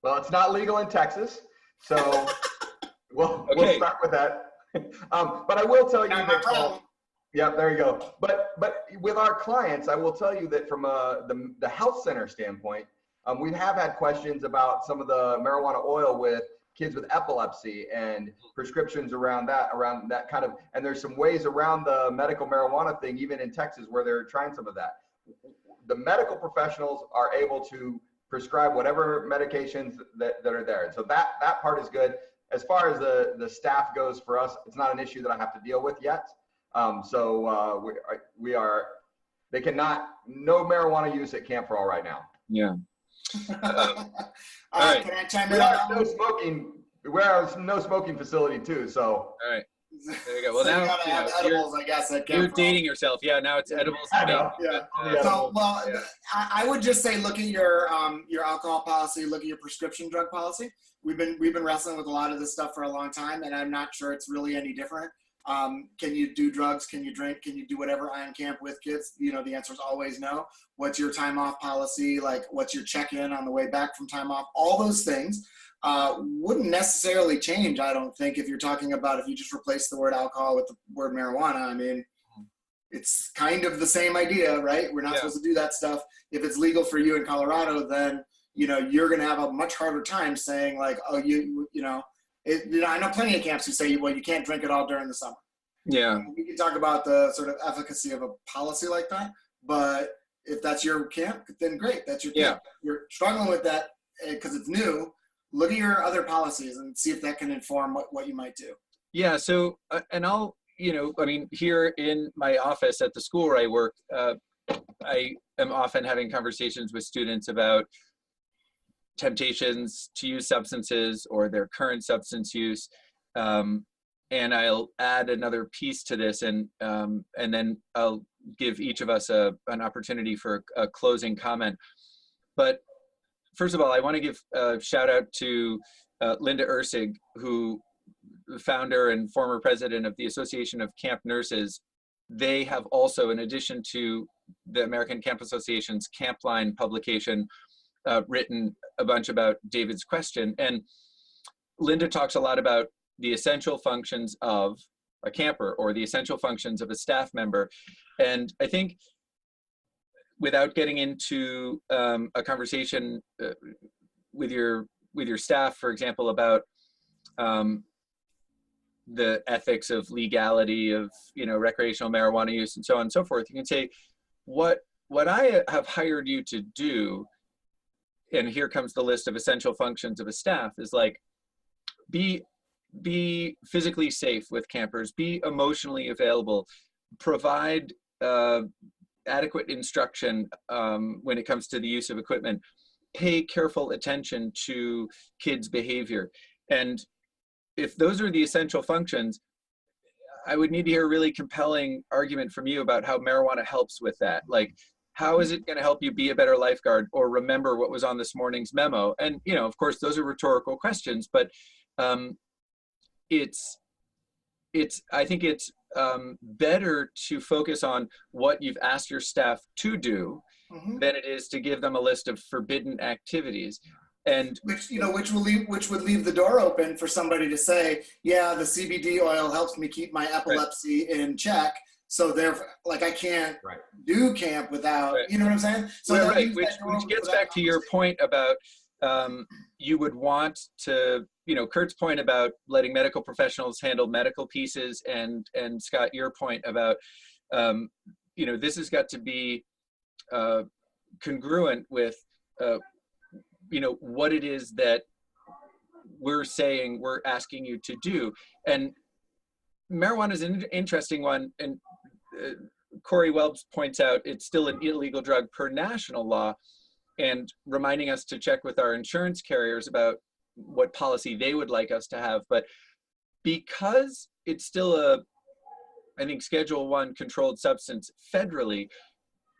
Well, it's not legal in Texas, so we'll start with that. But I will tell you that. Yeah, there you go. But with our clients, I will tell you that from the health center standpoint, we have had questions about some of the marijuana oil with kids with epilepsy and prescriptions around that kind of, and there's some ways around the medical marijuana thing, even in Texas, where they're trying some of that. The medical professionals are able to prescribe whatever medications that are there. And so that part is good. As far as the staff goes, for us, it's not an issue that I have to deal with yet. They cannot, no marijuana use at Camp for All right now. Yeah. All right. Can I chime in on no smoking? We're no smoking facility too. So. All right. There you go. Well, so now edibles, I guess. You're dating yourself. Yeah. Now it's edibles. I know. Yeah. So, I would just say, look at your alcohol policy. Look at your prescription drug policy. We've been wrestling with a lot of this stuff for a long time, and I'm not sure it's really any different. Can you do drugs? Can you drink? Can you do whatever on camp with kids? The answer is always no. What's your time off policy? Like, what's your check-in on the way back from time off? All those things wouldn't necessarily change, I don't think, if you're talking about if you just replace the word alcohol with the word marijuana. I mean, it's kind of the same idea, right? We're not supposed to do that stuff. If it's legal for you in Colorado, then, you're going to have a much harder time saying like, oh, I know plenty of camps who say, well, you can't drink it all during the summer. Yeah. We can talk about the sort of efficacy of a policy like that, But if that's your camp, then great, that's your camp. You're struggling with that because it's new. Look at your other policies and see if that can inform what you might do. Yeah, so, and I'll, I mean, here in my office at the school where I work, I am often having conversations with students about temptations to use substances or their current substance use. And I'll add another piece to this, and then I'll give each of us an opportunity for a closing comment. But first of all, I want to give a shout out to Linda Ursig, who founder and former president of the Association of Camp Nurses. They have also, in addition to the American Camp Association's Campline publication, written a bunch about David's question. And Linda talks a lot about the essential functions of a camper or the essential functions of a staff member. And I think, without getting into a conversation with your staff, for example, about the ethics of legality of recreational marijuana use and so on and so forth, you can say, what I have hired you to do, and here comes the list of essential functions of a staff, is like, be physically safe with campers, be emotionally available, provide adequate instruction when it comes to the use of equipment, pay careful attention to kids' behavior. And if those are the essential functions, I would need to hear a really compelling argument from you about how marijuana helps with that. Like, how is it going to help you be a better lifeguard or remember what was on this morning's memo? And, of course, those are rhetorical questions, but I think it's better to focus on what you've asked your staff to do than it is to give them a list of forbidden activities. And which would leave the door open for somebody to say, yeah, the CBD oil helps me keep my epilepsy in check, so therefore, like, I can't do camp without, you know what I'm saying? So which gets back to your point about you would want to, Kurt's point about letting medical professionals handle medical pieces, and Scott, your point about, this has got to be congruent with, what it is that we're saying we're asking you to do. And marijuana is an interesting one, and Corey Welbs points out it's still an illegal drug per national law, and reminding us to check with our insurance carriers about what policy they would like us to have. But because it's still I think, Schedule I controlled substance federally,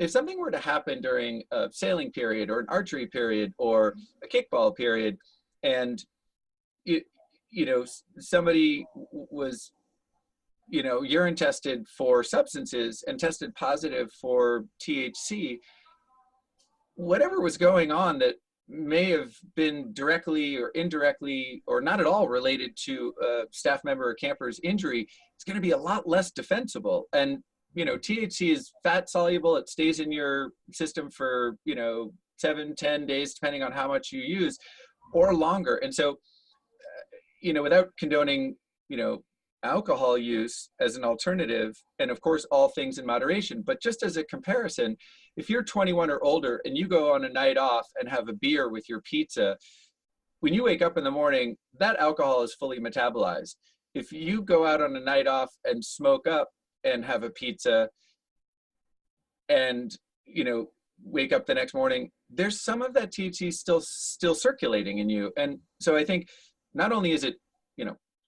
if something were to happen during a sailing period or an archery period or a kickball period, and somebody was urine tested for substances and tested positive for THC, whatever was going on that may have been directly or indirectly or not at all related to a staff member or camper's injury, it's going to be a lot less defensible. And THC is fat soluble. It stays in your system for 7-10 days, depending on how much you use, or longer. And so without condoning alcohol use as an alternative, and of course all things in moderation, but just as a comparison, if you're 21 or older and you go on a night off and have a beer with your pizza, when you wake up in the morning, that alcohol is fully metabolized. If you go out on a night off and smoke up and have a pizza and wake up the next morning, there's some of that THC still circulating in you. And so I think not only is it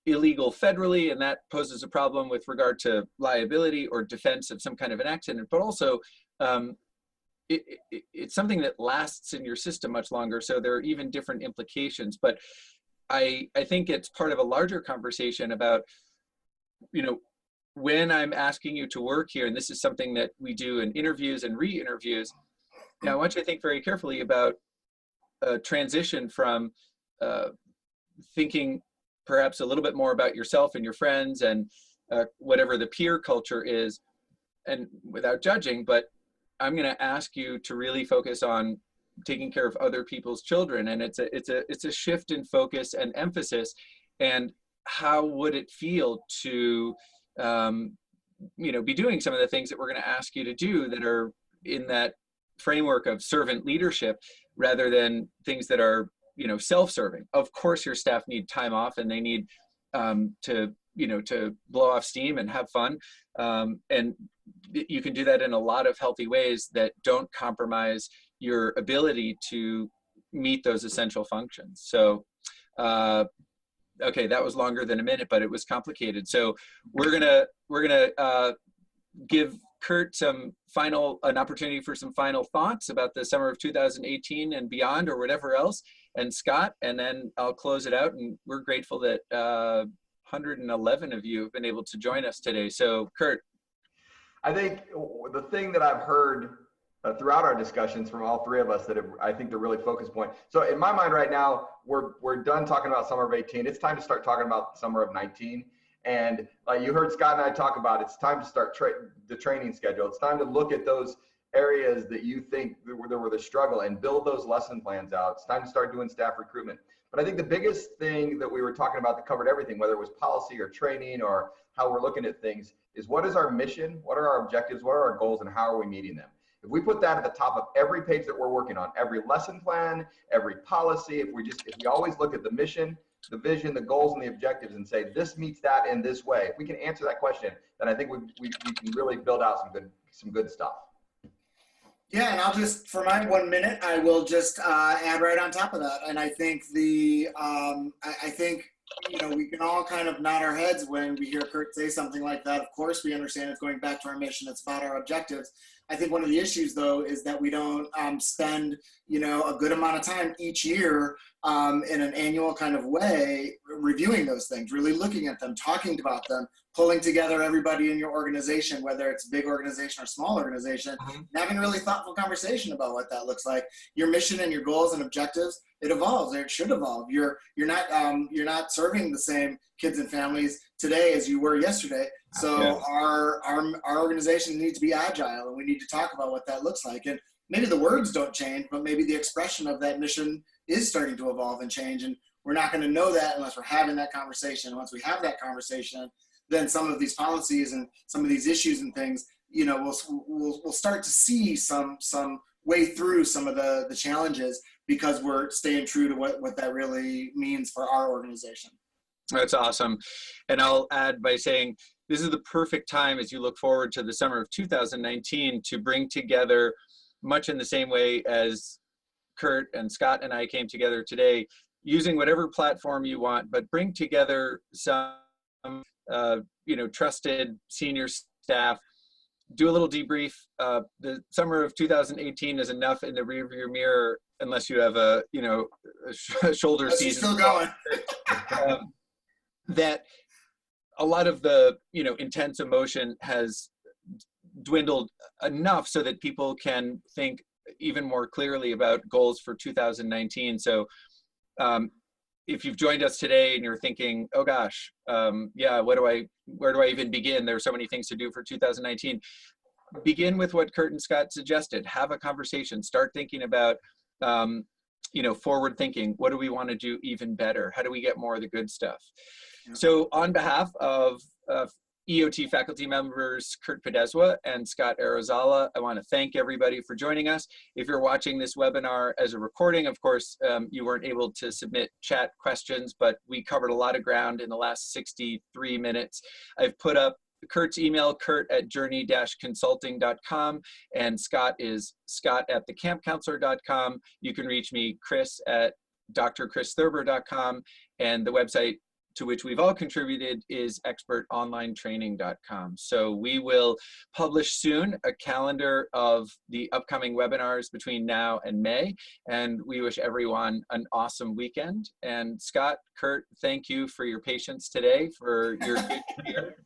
illegal federally, and that poses a problem with regard to liability or defense of some kind of an accident, but also it's something that lasts in your system much longer. So there are even different implications. But I think it's part of a larger conversation about, when I'm asking you to work here, and this is something that we do in interviews and re-interviews, I want you to think very carefully about a transition from thinking perhaps a little bit more about yourself and your friends and whatever the peer culture is, and without judging, but I'm going to ask you to really focus on taking care of other people's children. And it's a shift in focus and emphasis. And how would it feel to be doing some of the things that we're going to ask you to do that are in that framework of servant leadership rather than things that are, you know, self-serving. Of course, your staff need time off and they need to, you know, to blow off steam and have fun. And you can do that in a lot of healthy ways that don't compromise your ability to meet those essential functions. So, okay, that was longer than a minute, but it was complicated. So we're gonna give Kurt an opportunity for some final thoughts about the summer of 2018 and beyond, or whatever else, and Scott, and then I'll close it out. And we're grateful that 111 of you have been able to join us today. So Kurt. I think the thing that I've heard throughout our discussions from all three of us that I think the really focus point. So in my mind right now, we're done talking about summer of 18. It's time to start talking about summer of 19. And like you heard Scott and I talk about, it's time to start the training schedule. It's time to look at those areas that you think there were the struggle and build those lesson plans out. It's time to start doing staff recruitment. But I think the biggest thing that we were talking about that covered everything, whether it was policy or training or how we're looking at things, is what is our mission? What are our objectives? What are our goals? And how are we meeting them? If we put that at the top of every page that we're working on, every lesson plan, every policy, if we always look at the mission, the vision, the goals, and the objectives and say, this meets that in this way, if we can answer that question, then I think we can really build out some good stuff. Yeah, and I'll just, for my 1 minute, I will just add right on top of that. And I think I think, you know, we can all kind of nod our heads when we hear Kurt say something like that. Of course, we understand it's going back to our mission. It's about our objectives. I think one of the issues, though, is that we don't spend, you know, a good amount of time each year in an annual kind of way reviewing those things, really looking at them, talking about them, pulling together everybody in your organization, whether it's a big organization or small organization, and having a really thoughtful conversation about what that looks like. Your mission and your goals and objectives, it evolves, or it should evolve. You're not serving the same kids and families today as you were yesterday. So yes. our organization needs to be agile, and we need to talk about what that looks like. And maybe the words don't change, but maybe the expression of that mission is starting to evolve and change. And we're not going to know that unless we're having that conversation. And once we have that conversation, then some of these policies and some of these issues and things, you know, we'll start to see some way through some of the challenges, because we're staying true to what that really means for our organization. That's awesome. And I'll add by saying, this is the perfect time as you look forward to the summer of 2019 to bring together, much in the same way as Kurt and Scott and I came together today, using whatever platform you want, but bring together some, you know, trusted senior staff, do a little debrief. The summer of 2018 is enough in the rearview mirror, unless you have a, you know, a shoulder season. Still going. That a lot of the, you know, intense emotion has dwindled enough so that people can think even more clearly about goals for 2019. So if you've joined us today and you're thinking, oh gosh, yeah, where do I even begin? There are so many things to do for 2019. Begin with what Kurt and Scott suggested. Have a conversation. Start thinking about, you know, forward thinking. What do we want to do even better? How do we get more of the good stuff? Yeah. So on behalf of EOT faculty members Kurt Podeszwa and Scott Arizala, I want to thank everybody for joining us. If you're watching this webinar as a recording, of course, you weren't able to submit chat questions, but we covered a lot of ground in the last 63 minutes. I've put up Kurt's email, kurt@journey-consulting.com, and Scott is scott@thecampcounselor.com. You can reach me, chris@drchristhurber.com, and the website to which we've all contributed is expertonlinetraining.com. So we will publish soon a calendar of the upcoming webinars between now and May, and we wish everyone an awesome weekend. And Scott, Kurt, thank you for your patience today, for your good year.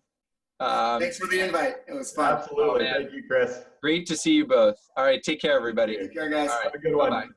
Thanks for the invite. It was fun. Absolutely. Thank you, Chris. Great to see you both. All right, take care, everybody. Take care, guys. All right, have a good one. Bye-bye.